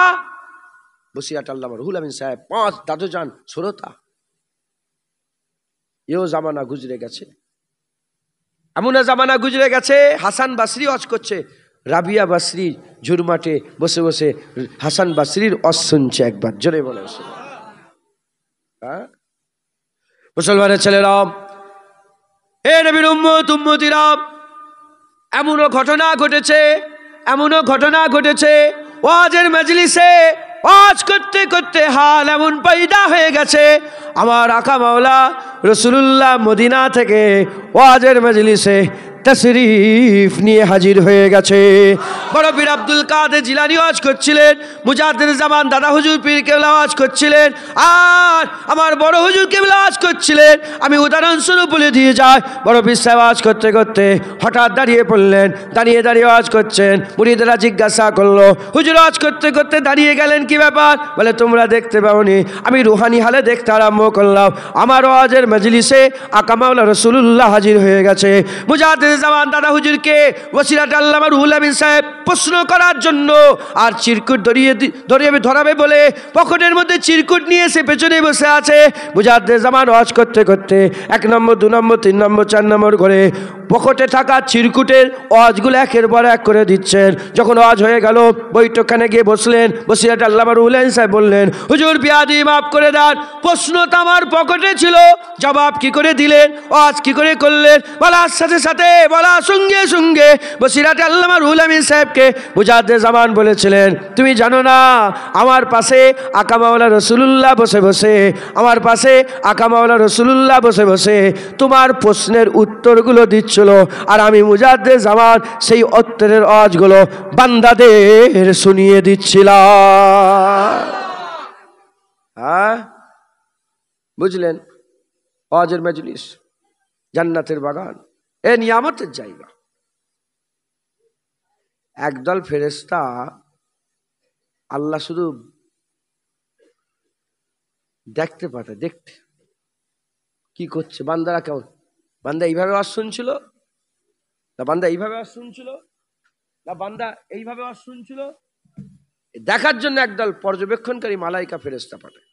A: বসিয়াট আল্লামা রুহুল আমিন সাহেব, 5 দাদুজান শ্রোতা। এও জামানা গুজরে গেছে, এমন জামানা গুজরে গেছে। হাসান বাসরি ওয়াজ করছে, রাবিয়া বাসরি ঝুরমাটে বসে বসে হাসান বাসরির ওয়াজ শুনছে। একবার জোরে বলে মুসলমানের ছেলেরা, হে নবীর উম্মত উম্মতিরা, এমনও ঘটনা ঘটেছে, এমনও ঘটনা ঘটেছে, ওয়াজের মজলিসে ওয়াজ করতে করতে হাল এমন পয়দা হয়ে গেছে, আমার আকা মাওলা রাসূলুল্লাহ মদিনা থেকে ওয়াজের মজলিসে তশরিফ নিয়ে হাজির হয়ে গেছে। বড় পীর আব্দুল কাদের জিলানী ওয়াজ করছিলেন, মুজাদ্দিদ জামান দাদা হুজুর পীর কেবলা ওয়াজ করছিলেন, আর আমার বড় হুজুর কেবলা ওয়াজ করছিলেন। আমি উদাহরণস্বরূপ বলে দিয়ে যাই, বড় পীর সাহেব ওয়াজ করতে করতে হঠাৎ দাঁড়িয়ে পড়লেন, দাঁড়িয়ে দাঁড়িয়ে ওয়াজ করছেন। মুরিদেরা জিজ্ঞাসা করলো, হুজুর ওয়াজ করতে করতে দাঁড়িয়ে গেলেন, কি ব্যাপার? বলে, তোমরা দেখতে পাওনি, আমি রুহানি হালে দেখতে আরম্ভ করলাম, আমার ওয়াজের মজলিসে আকা মাওলা রাসূলুল্লাহ হাজির হয়ে গেছে। মুজাদ্দিদ জামান দাদা হুজুরকে ওসিলাত আল্লামা রুহুল আমিন সাহেব প্রশ্ন করার জন্য আর চিরকুট ধরাবে বলে পকেটের মধ্যে চিরকুট নিয়ে এসে পেছনে বসে আছে। মুজাদ্দিদ জামান ওয়াজ করতে করতে 1 নম্বর 2 নম্বর 3 নম্বর 4 নম্বর করে পকেটে থাকা চিরকুটের ওয়াজগুলো একের পর এক করে দিচ্ছেন। যখন ওয়াজ হয়ে গেল, বৈঠকখানে গিয়ে বসলেন। ওসিলাত আল্লামা রুহুল আমিন সাহেব বললেন, হুজুর বিয়াদি মাফ করে দেন, প্রশ্ন তো আমার পকেটে ছিল, জবাব কি করে দিলেন, ওয়াজ কি করে করলেন? বলার সাথে সাথে, বলার সঙ্গে সঙ্গে ওসিলাত আল্লামা রুহুল আমিন সাহেবকে মুজাদ্দিদ জামান বলেছিলেন, তুমি জানো না আমার পাশে আকা মাওলা রাসূলুল্লাহ বসে বসে, আমার পাশে আকা মাওলা রাসূলুল্লাহ বসে বসে তোমার প্রশ্নের উত্তরগুলো দিচ্ছিল, আর আমি মুজাদ্দিদ জামান সেই উত্তরের ওয়াজগুলো বান্দাদের শুনিয়ে দিচ্ছিলাম। হ্যাঁ, বুঝলেন? ওয়াজের মজলিস জান্নাতের বাগান, এ নিয়ামতের জায়গা। একদল ফেরেশতা আল্লাহ শুধু দেখতে পাঠায়, দেখতে কি করছে বান্দারা, কেমন বান্দা এইভাবে ওয়াজ শুনছিল না, বান্দা এইভাবে ওয়াজ শুনছিল না, বান্দা এইভাবে ওয়াজ শুনছিল, দেখার জন্য একদল পর্যবেক্ষণকারী মালাইকা ফেরেশতা পাঠায়।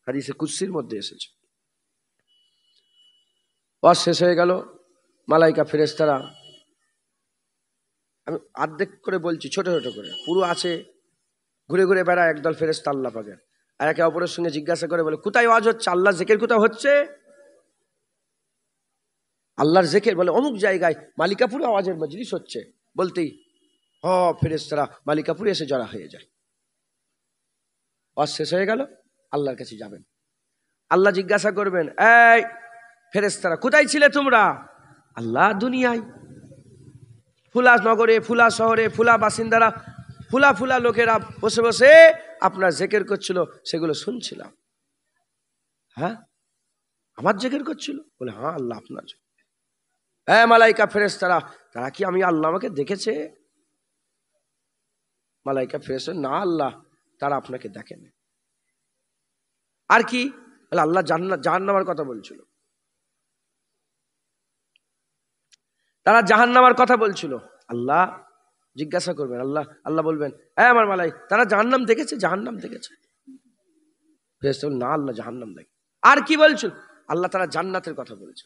A: হাদিসে কুদসির মধ্যে এসেছে। ওয়াজ শেষ হয়ে গেল, মালাইকা ফেরেশতারা, আমি অর্ধেক করে বলছি, ছোট ছোট করে, পুরো আছে, ঘুরে ঘুরে বেড়ায় একদল ফেরেশতা আল্লাহ পাকের, আর একে অপরের সঙ্গে জিজ্ঞাসা করে বলে, কোথায় ওয়াজ হচ্ছে? আল্লাহ জিকির কোথাও হচ্ছে? আল্লাহর জিকির, বলে অমুক জায়গায় মালিকাপুরে আওয়াজের মজলিস হচ্ছে। বলতেই ফেরেশতারা মালিকাপুরে এসে জড়া হয়ে যায়। ওয়াজ শেষ হয়ে গেল, আল্লাহর কাছে যাবেন, আল্লাহ জিজ্ঞাসা করবেন, এই ফেরেশতারা কোথায় ছিলে তোমরা? আল্লাহ দুনিয়ায় ফুলা নগরে, ফুলা শহরে, ফুলা বাসিন্দারা, ফুলা ফুলা লোকেরা বসে বসে আপনার জিকির করছিল, সেগুলো শুনছিলাম। হ্যাঁ, আমার জিকির করছিল? বলে হ্যাঁ, আল্লাহ আপনার। হ্যাঁ, মালাইকা ফেরেশতারা, তারা কি আমি আল্লাহ আমাকে দেখেছে? মালাইকা ফেরেশতা, না আল্লাহ, তারা আপনাকে দেখেন। আর কি? আল্লাহ জাহান্নামের কথা বলছিল, তারা জাহান্নামের কথা বলছিল। আল্লাহ জিজ্ঞাসা করবেন, আল্লাহ বলবেন, হ্যাঁ আমার মালাই, তারা জাহান্নাম দেখেছে? জাহান্নাম দেখেছে? ফেরেশতা বলেন, না আল্লাহ, জাহান্নাম দেখে। আর কি বলছিল? আল্লাহ, তারা জান্নাতের কথা বলছে।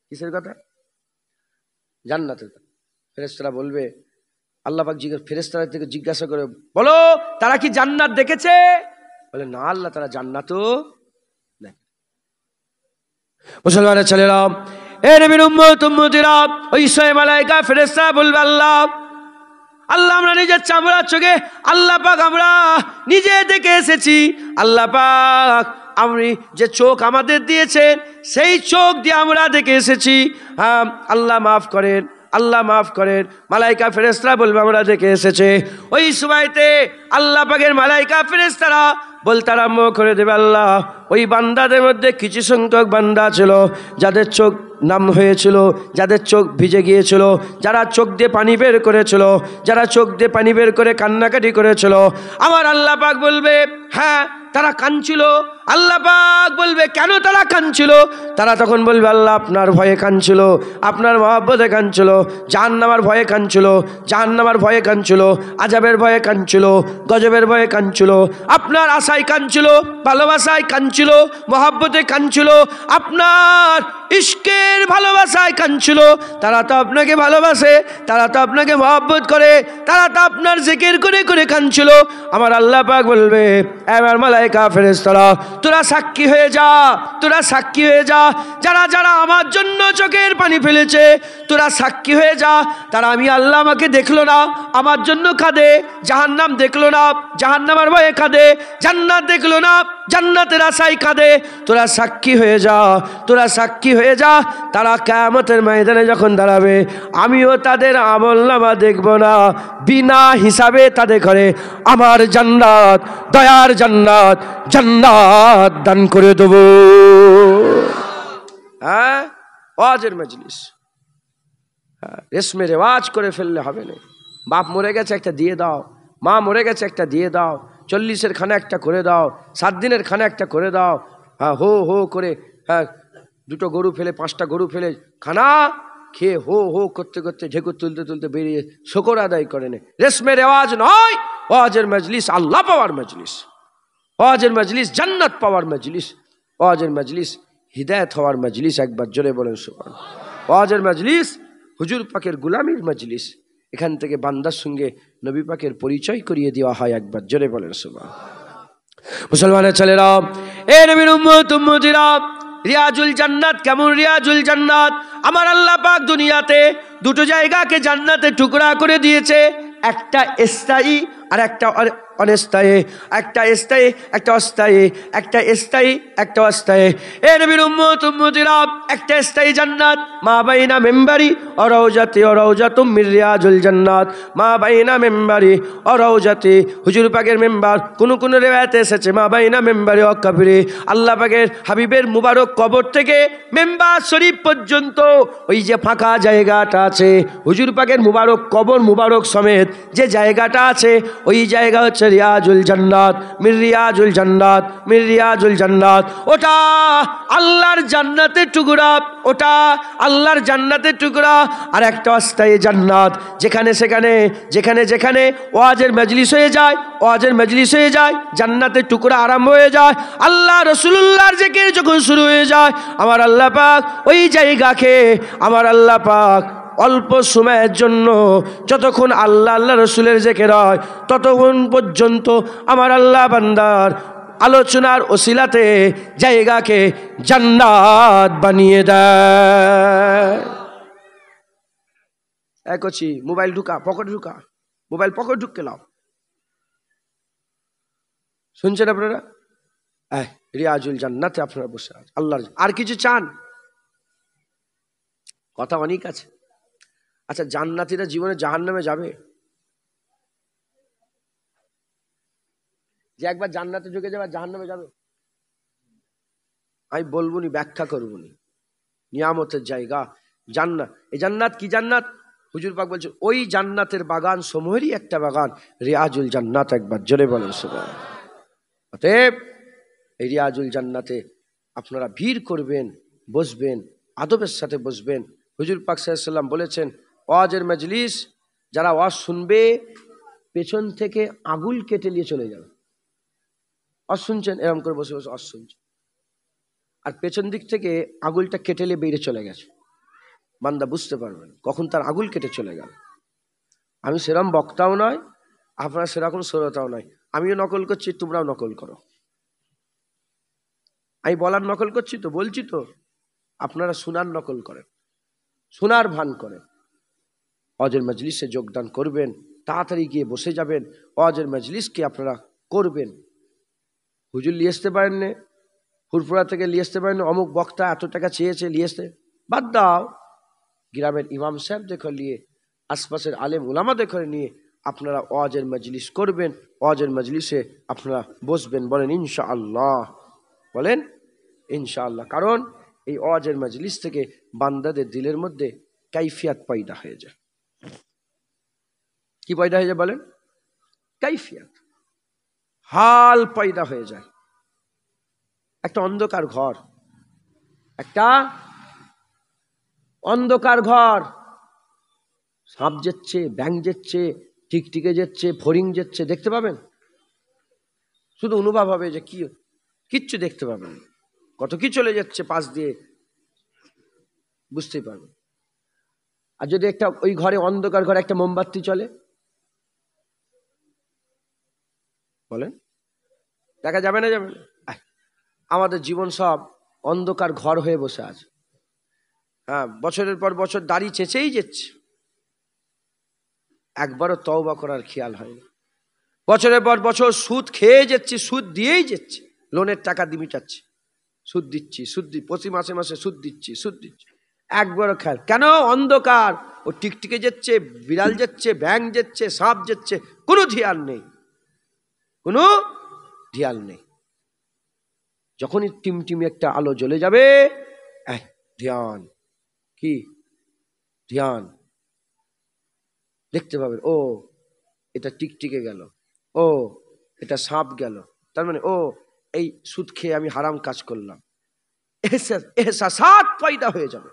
A: কিসের কথা? জান্নাতের কথা। ফেরেশতারা বলবে, আল্লাহ পাক ফেরেশতাদের থেকে জিজ্ঞাসা করে, বলো তারা কি জান্নাত দেখেছে? বলে না আল্লাহ, তারা জান্নাতও দেখে। মুসলমানের ছেলেরা, এ নবীর উম্মতিরা, ওই সময় মালায়েকা ফেরেশতারা বলবে, আল্লাহ আমরা নিজের চামড়ার চোখে আল্লাহ পাক আমরা নিজে দেখে এসেছি। আল্লাহ পাক আপনি যে চোখ আমাদের দিয়েছেন, সেই চোখ দিয়ে আমরা দেখে এসেছি। হ্যাঁ, আল্লাহ মাফ করেন, আল্লাহ মাফ করেন। মালাইকা ফেরেশতারা বলবে, আমরা দেখে এসেছে। ওই সময়তে আল্লাহ পাকের মালাইকা ফেরেশতারা বলতে আরম্ভ করে দেবে, আল্লাহ ওই বান্দাদের মধ্যে কিছু সংখ্যক বান্দা ছিল যাদের চোখ নাম হয়েছিল, যাদের চোখ ভিজে গিয়েছিল, যারা চোখ দিয়ে পানি বের করেছিল, যারা চোখ দিয়ে পানি বের করে কান্নাকাটি করেছিল। আমার আল্লাহ পাক বলবে, হ্যাঁ তারা কাঁদছিল। আল্লাহ পাক বলবে, কেন তারা কাঁদছিল? তারা তখন বলবে, আল্লাহ আপনার ভয়ে কাঁদছিল, আপনার মহব্বতে কাঁদছিল, জাহান্নামের ভয়ে কাঁদছিল, জাহান্নামের ভয়ে কাঁদছিল, আযাবের ভয়ে কাঁদছিল, গজবের ভয়ে কাঁদছিল, আপনার আশায় কাঁদছিল, ভালোবাসায় কাঁদছিল, মহব্বতে কাঁদছিল, আপনার ইশকের ভালোবাসায় কাঁদছিল। তারা তো আপনাকে ভালোবাসে, তারা তো আপনাকে মহব্বত করে, তারা তো আপনার জিকির করে করে কাঁদছিল। আমার আল্লাহ পাক বলবে, আমার মালায়েকা ফেরেশতারা, তোরা সাক্ষী হয়ে যা, তোরা সাক্ষী হয়ে যা। যারা যারা আমার জন্য চোখের পানি ফেলেছে, তোরা সাক্ষী হয়ে যা। তারা আমি আল্লাহ আমাকে দেখলো না, আমার জন্য কাঁদে। জাহান্নাম দেখলো না, জাহান্নামের ভয়ে কাঁদে। জান্নাত দেখলো না, জান্নাতের আশায় কাঁদে। তোরা সাক্ষী হয়ে যা, তোরা সাক্ষী হয়ে যা। তারা কিয়ামতের ময়দানে যখন দাঁড়াবে, আমিও তাদের আমলনামা দেখব না, বিনা হিসাবে তাদের ঘরে আমার জান্নাত, দয়ার জান্নাত, জান্নাত দান করে দেব। হ্যাঁ, ওয়াজের মজলিস, রেশমে রেওয়াজ করে ফেললে হবে না। বাপ মরে গেছে, একটা দিয়ে দাও। মা মরে গেছে, একটা দিয়ে দাও। 40-এর খানা একটা করে দাও, 7 দিনের খানা একটা করে দাও। হ্যাঁ, হো হো করে, হ্যাঁ 2টো গরু ফেলে, 5টা গরু ফেলে খানা খেয়ে হো হো করতে করতে ঢেকুর তুলতে তুলতে বেরিয়ে শুকর আদায় করে নে। রেশমে রেওয়াজ নয়, ওয়াজের মজলিস আল্লাহ পাওয়ার মজলিস, ওয়াজের মজলিস জান্নাত পাওয়ার মজলিস, ওয়াজের মজলিস হিদায়াত হওয়ার মজলিস। একবার জোরে বলেন সুবহানাল্লাহ। ওয়াজের মজলিস হুজুর পাকের গোলামির মজলিস। এখান থেকে বান্দার সঙ্গে নবী পাকের পরিচয় করিয়ে দেওয়া হয়। একবার জোরে বলেন সুবহানাল্লাহ। মুসলমানের ছেলেরা, এ নবীর উম্মতিরা, রিয়াজুল জান্নাত কেমন? রিয়াজুল জান্নাত, আমার আল্লাহ পাক দুনিয়াতে 2টো জায়গাকে জান্নাতে টুকরা করে দিয়েছে, একটা স্থায়ী আর একটা অনস্থায়ী, একটা স্থায়ী একটা অস্থায়ী, একটা স্থায়ী একটা অস্থায়ী। এ নবীর উম্মতিরা, একটা স্থায়ী জান্নাত, মা বাইনা মেম্বারি ও রওজাতুম মির রিয়াজুল জান্নাত, মা বাইনা মেম্বারি ও রওজাতি, হুজুর পাকের মেম্বার। কোন কোন রিওয়ায়াতে এসেছে মা বাইনা মেম্বারি ও কবরি। আল্লাহ পাকের হাবিবের মুবারক কবর থেকে মেম্বার শরীফ পর্যন্ত ওই যে ফাঁকা জায়গাটা আছে, হুজুর পাকের মুবারক কবর মুবারক সমেত যে জায়গাটা আছে, ওই জায়গা হচ্ছে রিয়াজুল জান্নাত, মির রিয়াজুল জান্নাত, মির রিয়াজুল জান্নাত। ওটা আল্লাহর জান্নাতের টুকরা, ওটা আল্লাহর জান্নাতের টুকরা। আর একটা অস্থায়ী জান্নাত, যেখানে সেখানে যেখানে যেখানে ওয়াজের মজলিস হয়ে যায়, ওয়াজের মজলিস হয়ে যায়, জান্নাতের টুকরা আরম্ভ হয়ে যায়। আল্লাহ রাসূলুল্লাহর জিকির যখন শুরু হয়ে যায়, আমার আল্লাহ পাক ওই জায়গাকে, আমার আল্লাহ পাক অল্প সময়ের জন্য, যতক্ষণ আল্লাহ আল্লাহ রসুলের জিকির হয় ততক্ষণ পর্যন্ত আমার আল্লাহ বান্দার আলোচনার ওসিলাতে জায়গাকে জান্নাত বানিয়ে দেয়। একছি মোবাইল ঢুকা, পকেটে ঢুকা, মোবাইল পকেট ঢুকে লাও। শুনছেন আপনারা? রিয়াজুল জান্নাতে আপনারা বসে আছেন। আল্লাহর আর কিছু চান? কথা অনেক আছে। আচ্ছা, জান্নাতীরা জীবনে জাহান্নামে যাবে? যে একবার জান্নাতে ঢুকে যাবে জাহান্নামে যাবে? আমি বলবো নি, ব্যাখ্যা করবো নি। নিয়ামতের জায়গা জান্নাত। এই জান্নাত কি জান্নাত? হুজুর পাক বলছে ওই জান্নাতের বাগান সমূহেরই একটা বাগান রিয়াজুল জান্নাত। একবার জোরে বলেন সুবহানাল্লাহ। অতএব এই রিয়াজুল জান্নাতে আপনারা ভিড় করবেন, বসবেন, আদবের সাথে বসবেন। হুজুর পাক সাল্লাল্লাহু আলাইহি ওয়াসাল্লাম বলেছেন, ওয়াজের মজলিস যারা ওয়াজ শুনবে পেছন থেকে আগুল কেটে নিয়ে চলে যাবে। ওয়াজ শুনছেন, এরকম করে বসে বসে ওয়াজ শুনছেন, আর পেছন দিক থেকে আগুলটা কেটে নিয়ে বেরিয়ে চলে গেছে। বান্দা বুঝতে পারবেন কখন তার আগুল কেটে চলে গেল। আমি সেরকম বক্তাও নয়, আপনারা সেরকম শ্রোতাও নয়। আমিও নকল করছি, তোমরাও নকল করো। আমি বলার নকল করছি তো, বলছি তো, আপনারা শোনার নকল করেন, শোনার ভান করেন। ওয়াজের মজলিসে যোগদান করবেন, তাড়াতাড়ি গিয়ে বসে যাবেন, ওয়াজের মজলিসকে আপনারা করবেন। হুজুর নিয়ে আসতে পারেন না, ফুরফুরা থেকে নিয়ে আসতে পারেন না, অমুক বক্তা এত টাকা চেয়েছে নিয়ে আসতে, বাদ দাও। গ্রামের ইমাম সাহেব দেখে নিয়ে, আশপাশের আলেম উলামা দেখে নিয়ে আপনারা ওয়াজের মজলিস করবেন। ওয়াজের মজলিসে আপনারা বসবেন। বলেন ইনশাআল্লাহ, বলেন ইনশাআল্লাহ। কারণ এই ওয়াজের মজলিস থেকে বান্দাদের দিলের মধ্যে কাইফিয়াত পয়দা হয়ে যায়। কি পয়দা হয়ে যায় বলেন? কাইফিয়াত, হাল পয়দা হয়ে যায়। একটা অন্ধকার ঘর, একটা অন্ধকার ঘর, সাপ যেচ্ছে, ব্যাং যেচ্ছে, টিকটিকে যেচ্ছে, ফড়িং যেচ্ছে, দেখতে পাবেন? শুধু অনুভব হবে যে কি, কিচ্ছু দেখতে পাবেন, কত কি চলে যাচ্ছে পাশ দিয়ে, বুঝতেই পারবেন। আর যদি একটা ওই ঘরে, অন্ধকার ঘরে একটা মোমবাতি চলে, বলেন দেখা যাবে না? যাবে না? আমাদের জীবন সব অন্ধকার ঘর হয়ে বসে আছে। হ্যাঁ, বছরের পর বছর দাড়ি চেঁচেই যাচ্ছে, একবারও তওবা করার খেয়াল হয়নি। বছরের পর বছর সুদ খেয়ে যাচ্ছি, সুদ দিয়েই যাচ্ছি, লোনের টাকা দিয়ে মিটাচ্ছি, সুদ দিচ্ছি, প্রতি মাসে মাসে সুদ দিচ্ছি, একবারও খেয়াল। কেন? অন্ধকার। ও টিকটিকে যাচ্ছে, বিড়াল যাচ্ছে, ব্যাং যাচ্ছে, সাপ যাচ্ছে, কোনো ধিয়ান নেই, কোনো ধিয়ান নেই। যখনই টিমটিমি একটা আলো জ্বলে যাবে, ধ্যান, কি ধ্যান, দেখতে পাবেন ও এটা টিকটিকে গেল, ও এটা সাপ গেল, তার মানে ও এই সুদ খেয়ে আমি হারাম কাজ করলাম। এহসাসাত পয়দা হয়ে যাবে,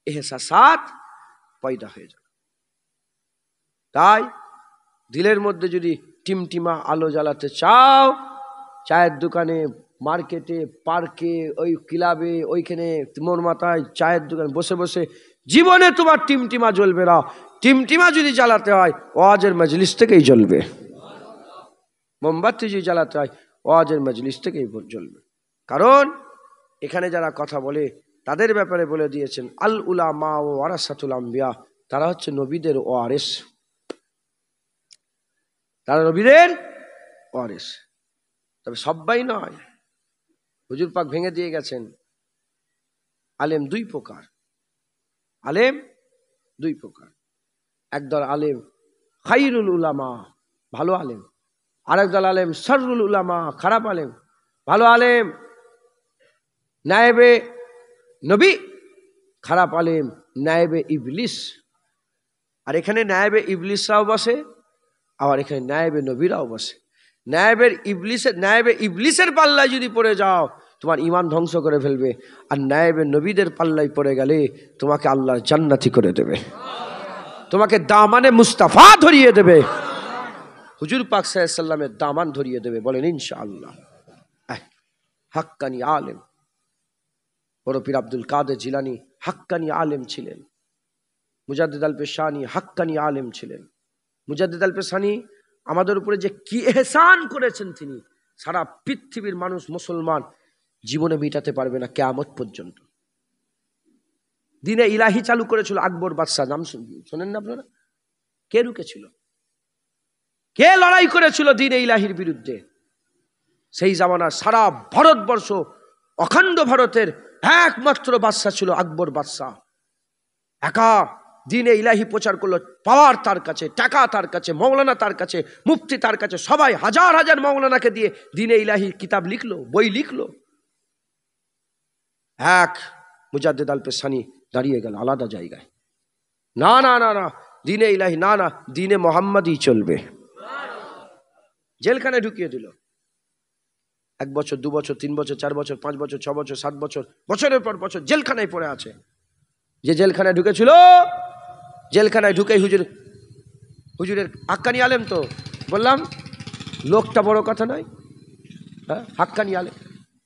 A: এহসাসাত পয়দা হয়ে যাবে। তাই দিলের মধ্যে যদি টিমটিমা আলো জ্বালাতে চাও, চায়ের দোকানে, মার্কেটে, পার্কে, ওই ক্লাবে, ওইখানে মোর মাথায় চায়ের দোকানে বসে বসে জীবনে তোমার টিমটিমা জ্বলবে না। টিমটিমা যদি জ্বালাতে হয় ওয়াজের মজলিস থেকেই জ্বলবে। মোমবাতি যদি জ্বালাতে হয় ওয়াজের মজলিস থেকেই জ্বলবে। কারণ এখানে যারা কথা বলে তাদের ব্যাপারে বলে দিয়েছেন, আল উলামা ওয়ারাসাতুল আম্বিয়া, তারা হচ্ছে নবীদের ওয়ারিস, তারা নবীদের ওয়ারিস। তবে সবাই নয়, হুজুর পাক ভেঙে দিয়ে গেছেন আলেম দুই প্রকার, আলেম দুই প্রকার। একদল আলেম খাইরুল উলামা, ভালো আলেম, আরেকদল আলেম শাররুল উলামা, খারাপ আলেম। ভালো আলেম নায়েবে নবী, খারাপ আলেম নায়েবে ইবলিস। আর এখানে নায়েবে ইবলিসরাও বসে, আবার এখানে নায়েবে নবীরাও বসে। নায়েবে ইবলিসের পাল্লায় যদি পড়ে যাও তোমার ঈমান ধ্বংস করে ফেলবে, আর নায়েবে নবীদের পাল্লায় পড়ে গেলে তোমাকে আল্লাহর জান্নাতি করে দেবে, তোমাকে দামানে মুস্তাফা ধরিয়ে দেবে, হুজুর পাক সাল্লাল্লাহু আলাইহি ওয়াসাল্লামের দামান ধরিয়ে দেবে। বলেন ইনশাআল্লাহ। হাক্কানি আলেম, বড় পীর আব্দুল কাদের জিলানী হাক্কানি আলেম ছিলেন। মুজাদ্দিদ আল পেশানি হাক্কানি আলেম ছিলেন। মুজাদ্দিদ আল পেশানি আমাদের উপরে যে কি এহসান করেছেন, তিনি সারা পৃথিবীর মানুষ, মুসলমান জীবনে মিটাতে পারবে না কিয়ামত পর্যন্ত। দিনে ইলাহি চালু করেছিল আকবর বাদশাহ, নাম শোনেন না আপনারা? কে রুকেছিল? কে লড়াই করেছিল দিনে ইলাহির বিরুদ্ধে? সেই জামানার সারা ভারতবর্ষ, অখণ্ড ভারতের একমাত্র বাদশা ছিল আকবর বাদশা। একা দ্বীনে ইলাহি প্রচার করলো। পাওয়ার তার কাছে, টাকা তার কাছে, মৌলানা তার কাছে, মুফতি তার কাছে, সবাই হাজার হাজার মৌলানাকে দিয়ে দ্বীনে ইলাহি কিতাব লিখলো, বই লিখলো। এক মুজাদ্দিদ আল পেশানি দাঁড়িয়ে গেল আলাদা জায়গায়। না না না না, দ্বীনে ইলাহি না না, দ্বীনে মোহাম্মদই চলবে। জেলখানায় ঢুকিয়ে দিল। 1 বছর, 2 বছর, 3 বছর, 4 বছর, 5 বছর, 6 বছর, 7 বছর, বছরের পর বছর জেলখানায় পড়ে আছে। যে জেলখানায় ঢুকেছিল, জেলখানায় ঢুকেই হুজুরের হাক্কানি আলেম, তো বললাম লোকটা বড় কথা নয়। হ্যাঁ, হাক্কানি আলেম,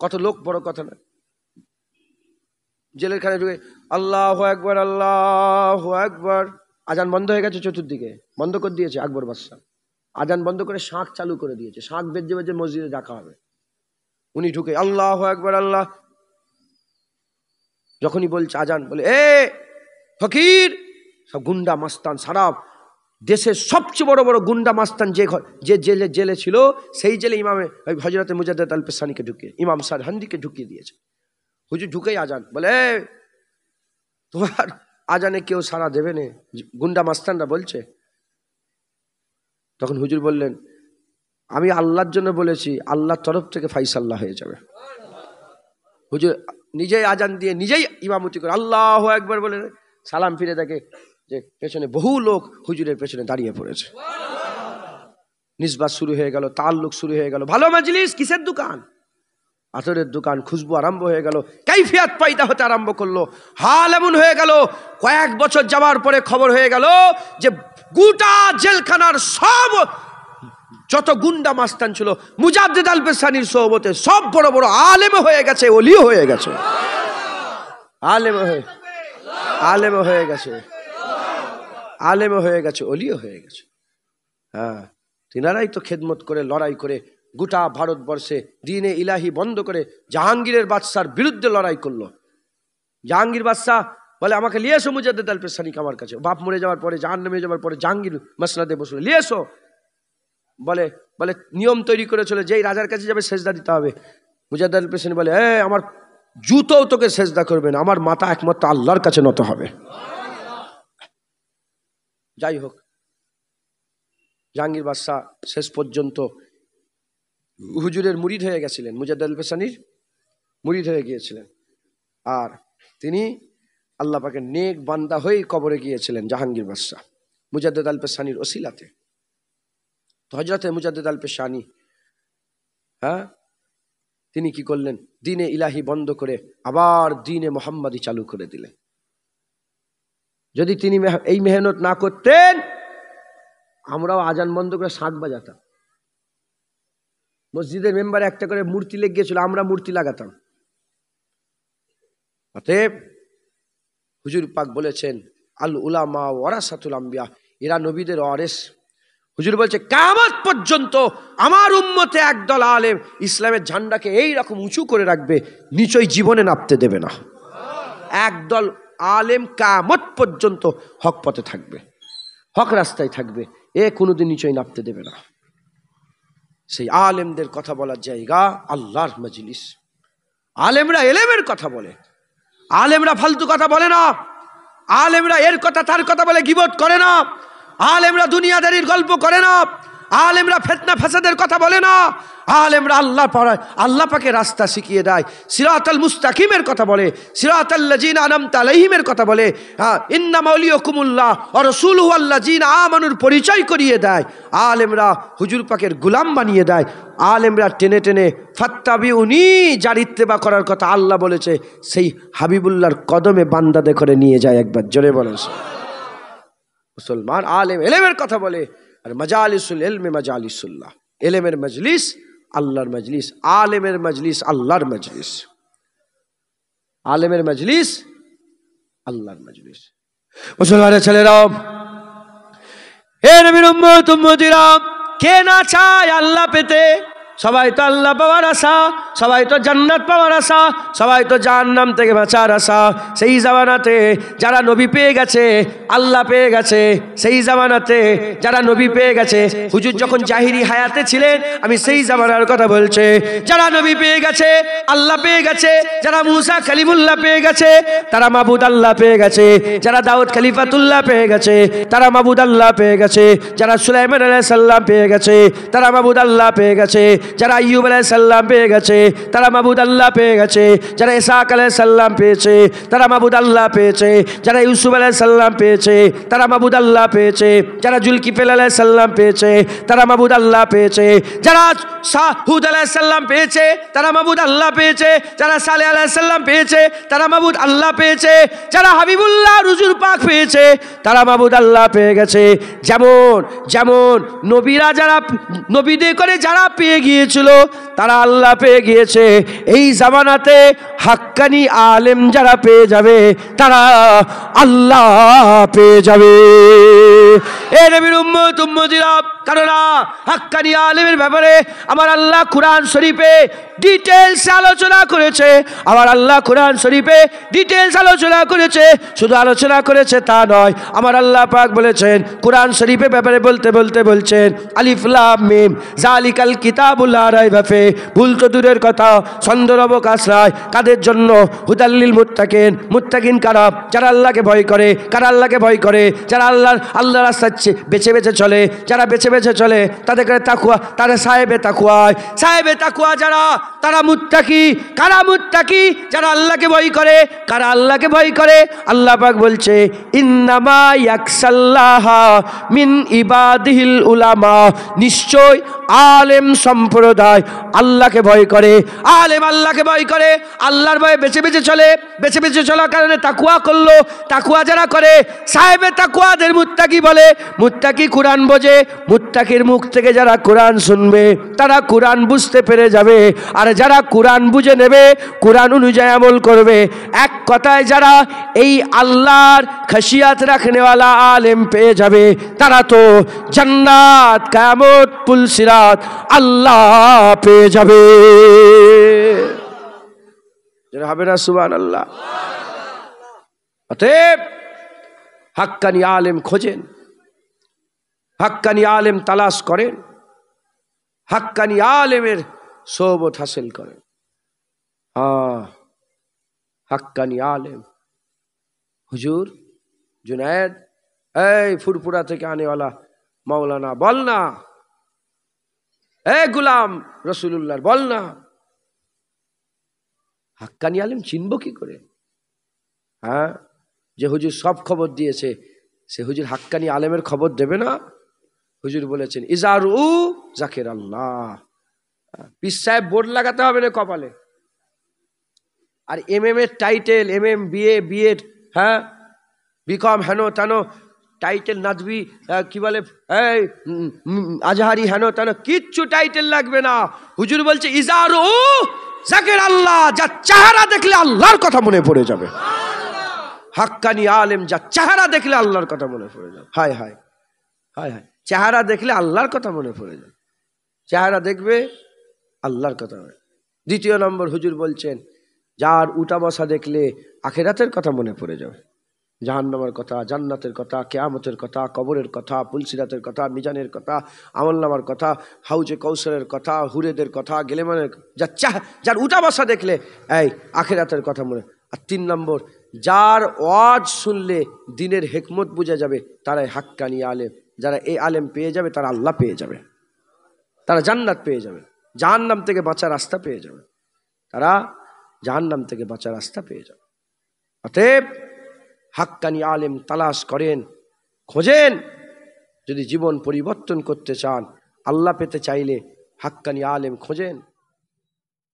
A: কত লোক বড় কথা নয়। জেলখানায় ঢুকে আল্লাহু আকবার, আল্লাহু আকবার। আজান বন্ধ হয়ে গেছে, চতুর্দিকে বন্ধ করে দিয়েছে আকবর বাদশা। আজান বন্ধ করে শাঁখ চালু করে দিয়েছে, শাঁখ বেজে বেজে মসজিদে ডাকা হবে। উনি ঢুকে আল্লাহু আকবার আল্লাহ। যখনই বলছে আজান, বলে এ ফকির, সব গুন্ডা মাস্তান, সারা দেশের সবচেয়ে বড় বড় গুন্ডা মাস্তান যে জেলে ছিল, সেই জেলে ইমামে হযরতে মুজাদ্দিদ আল পেশানিকে ঢুকিয়ে, ইমাম সারহান্দিকে ঢুকিয়ে দিয়েছে। হুজুর ঢুকেই আজান, বলে তোমার আজানে কেউ সাড়া দেবে না, গুন্ডা মাস্তানরা বলছে। তখন হুজুর বললেন, আমি আল্লাহর জন্য বলেছি, আল্লাহর তরফ থেকে ফাইসাল্লাহ হয়ে যাবে। হুজুর নিজেই আজান দিয়ে নিজেই ইমামতি করে আল্লাহু আকবার বলে সালাম ফিরে দেখে যে পেছনে বহু লোক হুজুরের পেছনে দাঁড়িয়ে পড়েছে। নিসবাত শুরু হয়ে গেল, তাল্লুক শুরু হয়ে গেল। ভালো মজলিস, কিসের দোকান? আতরের দোকান। খুশবু আরম্ভ হয়ে গেল, কাইফিয়াত পয়দা হতে আরম্ভ করলো। হাল এমন হয়ে গেল, কয়েক বছর যাওয়ার পরে খবর হয়ে গেল যে গোটা জেলখানার সব যত গুন্ডা মাস্তান ছিল মুজাদ্দিদ আল পেশানির সোহবতে সব বড় বড় আলেম হয়ে গেছে, ওলিও হয়ে গেছে। আলেম হয়ে গেছে, আলেম হয়ে গেছে, ওলিও হয়ে গেছে। হ্যাঁ, তিনারাই তো খেদমত করে, লড়াই করে গোটা ভারতবর্ষে দ্বীনে ইলাহি বন্ধ করে জাহাঙ্গীরের বাদশার বিরুদ্ধে লড়াই করলো। জাহাঙ্গীর বাদশাহ বলে আমাকে লিয়ে এসো মুজাদ্দিদ আল পেশানিকে আমার কাছে। বাপ মরে যাওয়ার পরে, জাহান্নামে যাওয়ার পরে জাহাঙ্গীর মসনদে বসলো, লিয়ে এসো। বলে নিয়ম তৈরি করেছিল, যেই রাজার কাছে যাবে সেজদা দিতে হবে। মুজাদ্দিদ আল পেশানি বলে, আমার জুতোও তোকে সেজদা করবে না, আমার মাথা একমাত্র আল্লাহর কাছে নত হবে। যাই হোক, জাহাঙ্গীর বাদশাহ শেষ পর্যন্ত হুজুরের মুরিদ হয়ে গেছিলেন, মুজাদ্দিদ আল পেশানির মুরিদ হয়ে গিয়েছিলেন। আর তিনি আল্লাহ পাকের নেক বান্দা হয়েই কবরে গিয়েছিলেন জাহাঙ্গীর বাদশাহ মুজাদ্দিদ আল পেশানির ওসিলাতে। তো হযরতে মুজাদ্দিদ আল পেশানি, হ্যাঁ, তিনি কি করলেন? দ্বীনে ইলাহি বন্ধ করে আবার দ্বীনে মোহাম্মদী চালু করে দিলেন। যদি তিনি এই মেহনত না করতেন, আমরাও আজান বন্ধ করে শাঁখ বাজাতাম। মসজিদের মেম্বারে একটা করে মূর্তি লেগে গিয়েছিল, আমরা মূর্তি লাগাতাম। অতএব হুজুর পাক বলেছেন, আল উলামা ওয়ারাসাতুল আম্বিয়া, এরা নবীদের ওয়ারিস। হুজুর বলছে কিয়ামত পর্যন্ত আমার উম্মতে একদল আলেম ইসলামের ঝান্ডাকে এই রকম উঁচু করে রাখবে, নিচই জীবনে নামতে দেবে না। একদল আলেম কিয়ামত পর্যন্ত হক পথে থাকবে, হক রাস্তায় থাকবে, এ কোনোদিন নিচই নামতে দেবে না। সেই আলেমদের কথা বলার জায়গা আল্লাহর মজলিস। আলেমরা এলেমের কথা বলে, আলেমরা ফালতু কথা বলে না, আলেমরা এর কথা তার কথা বলে গীবত করে না, আলেমরা দুনিয়াদারির গল্প করে না, আলেমরা ফিতনা ফাসাদের কথা বলে না, আলেমরা আল্লাহ পাকে রাস্তা শিখিয়ে দেয়, সিরাতাল মুস্তাকিমের কথা বলে, সিরাতাল লাযিনা আনআমতা আলাইহিমের কথা বলে, ইন্নামা ওয়ালিয়াকুমুল্লাহ ওয়া রাসূলুহু আল্লাযিনা আমানুর পরিচয় করিয়ে দেয়। আলেমরা হুজুর পাকের গোলাম বানিয়ে দেয়। আলেমরা টেনে টেনে ফাত্তাবিউনি, যার ইত্তেবা করার কথা আল্লাহ বলেছে, সেই হাবিবুল্লাহর কদমে বান্দাদের করে নিয়ে যায়। একবার জোরে বলেন মুসলমান। আলেম এলেমের কথা বলে, আর মাজালিসুল ইলমি মাজালিসুল্লাহ, এলেমের মজলিস আল্লাহর মজলিস, আলেমের মজলিস আল্লাহর মজলিস, আলেমের মজলিস আল্লাহর মজলিস। মুসলমানের ছেলেরা, হে নবীর উম্মত উম্মতিরা, কে না চায় আল্লাহ পেতে? সবাই তো আল্লাহ পাওয়ার আশা, সবাই তো জান্নাত পাওয়ার আশা, সবাই তো জাহান্নাম থেকে বাঁচার আশা। সেই জামানাতে যারা নবী পেয়ে গেছে, আল্লাহ পেয়ে গেছে, সেই জামানাতে যারা নবী পেয়ে গেছে, হুজুর যখন জাহিরি হায়াতে ছিলেন, আমি সেই জামানার কথা বলছি, যারা নবী পেয়ে গেছে, আল্লাহ পেয়ে গেছে, যারা মুসা কালিমুল্লাহ পেয়ে গেছে, তারা মাবুদ আল্লাহ পেয়ে গেছে, যারা দাউদ খলিফাতুল্লাহ পেয়ে গেছে, তারা মাবুদ আল্লাহ পেয়ে গেছে, যারা সুলাইমান আলাইহিস সালাম পেয়ে গেছে, তারা মাবুদ আল্লাহ পেয়ে গেছে, যারা আইয়ুব আলাইহিস সালাম পেয়ে গেছে, তারা মাবুদ আল্লাহ পেয়ে গেছে, যারা ইসহাক আলাইহিস সালাম পেয়েছে, তারা মাবুদ আল্লাহ পেয়েছে, যারা ইউসুফ আলাইহিস সালাম পেয়েছে, তারা মাবুদ আল্লাহ পেয়েছে, যারা জুলকিফল আলাইহিস সালাম পেয়েছে, তারা মাবুদ আল্লাহ পেয়েছে, যারা হুদ আলাইহিস সালাম পেয়েছে, তারা মাবুদ আল্লাহ পেয়েছে, যারা সালেহ আলাইহিস সালাম পেয়েছে, তারা মাবুদ আল্লাহ পেয়েছে, যারা হাবিবুল্লাহ হুজুর পাক পেয়েছে, তারা মাবুদ আল্লাহ পেয়ে গেছে। যেমন যেমন নবীরা যারা নবীদের করে যারা পেয়ে গিয়েছিল, তারা আল্লাহ পেয়ে গিয়েছে। এই জামানাতে হাক্কানি আলেম যারা পেয়ে যাবে, তারা আল্লাহ পেয়ে যাবে। এ নবীর উম্মত উম্মতিরা, কারণ হাক্কানি আলেমের ব্যাপারে আমার আল্লাহ কুরআন শরীফে ডিটেইলস আলোচনা করেছে। আমার আল্লাহ কুরআন শরীফে ডিটেইলস আলোচনা করেছে। শুধু আলোচনা করেছে তা নয়, আমার আল্লাহ পাক বলেছেন কুরআন শরীফের ব্যাপারে বলতে বলতে বলছেন, আলিফ লাম মিম যালিকাল কিতাবুল লা রাইবা ফি। ভুল তো দূরের কথা, সন্দেহের অবকাশ নাই। কাদের জন্য? হুদাল্লিল মুত্তাকিন। মুত্তাকিন কারা? যারা আল্লাহকে ভয় করে। কারা আল্লাহকে ভয় করে? যারা আল্লাহর রাস্তায় বেছে বেছে চলে। যারা বেছে বেছে চলে তাদের তাকওয়া, তারা সাহেবে তাকওয়ায়। সাহেবে তাকওয়া যারা, তারা মুত্তাকি। কারা মুত্তাকি? যারা আল্লাহকে ভয় করে। কারা আল্লাহকে ভয় করে? আল্লাহ পাক বলছে, ইন্নামা ইয়াকসাল্লাহা মিন ইবাদিহিল উলামা। নিশ্চয় আলেম সম্প্রদায় আল্লাহকে ভয় করে। আলেম আল্লাহকে ভয় করে, আল্লাহর ভয়ে বেছে বেছে চলে। বেছে বেছে চলার কারণে তাকওয়া করলো। তাকওয়া যারা করে, সাহেবে তাকওয়াদের মুত্তাকি বলে। মুত্তাকি কোরআন বোঝে। মুত্তাকির মুখ থেকে যারা কোরআন শুনবে, তারা কোরআন বুঝতে পেরে যাবে। আর যারা কোরআন বুঝে নেবে, কোরআন অনুযায়ী আমল করবে, এক কথায় যারা এই আল্লাহর খাশিয়াত রাখনেওয়ালা আলেম পেয়ে যাবে, তারা তো জান্নাত, কিয়ামত, পুলসিরাত আল্লাহ পেয়ে যাবে। হবে না সুবহানাল্লাহ? অতএব হাক্কানি আলেম খোঁজেন, হাক্কানি আলেম তালাশ করেন, হাক্কানি আলেমের সোহবত হাসিল করেন। হাক্কানি আলেম হুজুর জুনায়েদ, এই ফুরপুরা থেকে আনেওয়ালা মাওলানা, বল না। এই গুলাম রসুলুল্লাহ, বল না। হাক্কানি আলেম চিনব কি করে? যে হুজুর সব খবর দিয়েছে, সে হুজুর হাক্কানি আলেমের খবর দেবে না? হুজুর বলেছেন, ইজারু জাকির আল্লাহ। পীর সাহেব বোর্ড লাগাতে হবে না কপালে। আর এমএম এর title, MM BA, BEd, BCom, হেন তেন টাইটেল, নাদবি, কি বলে, আজহারি, হেন তেন, কিচ্ছু টাইটেল লাগবে না। হুজুর বলছে, ইজারু জাকির আল্লাহ। যা চেহারা দেখলে আল্লাহর কথা মনে পড়ে যাবে। হাক্কানি আলেম যা চেহারা দেখলে আল্লাহর কথা মনে পড়ে যাবে। হায় হায় হায় হায়, চেহারা দেখলে আল্লাহর কথা মনে পড়ে যাবে। চেহারা দেখবে, আল্লাহর কথা। দ্বিতীয় নম্বর, হুজুর বলছেন, যার উঠা বসা দেখলে আখিরাতের কথা মনে পড়ে যাবে। জাহান্নামের কথা, জান্নাতের কথা, কিয়ামতের কথা, কবরের কথা, পুলসিরাতের কথা, মিজানের কথা, আমলনামার কথা, হাউজে কৌশলের কথা, হুরেদের কথা, গেলেমানের, যার উঠা বসা দেখলে এই আখিরাতের কথা মনে। আর 3 নম্বর, যার ওয়াজ শুনলে দিনের হিকমত বুঝে যাবে, তারাই হাক্কানি আলেম। যারা এই আলেম পেয়ে যাবে, তারা আল্লাহ পেয়ে যাবে, তারা জান্নাত পেয়ে যাবে, জাহান্নাম থেকে বাঁচার রাস্তা পেয়ে যাবে। তারা জাহান্নাম থেকে বাঁচার রাস্তা পেয়ে যাবে। অতএব হাক্কানি আলেম তালাশ করেন, খোঁজেন। যদি জীবন পরিবর্তন করতে চান, আল্লাহ পেতে চাইলে হাক্কানি আলেম খোঁজেন।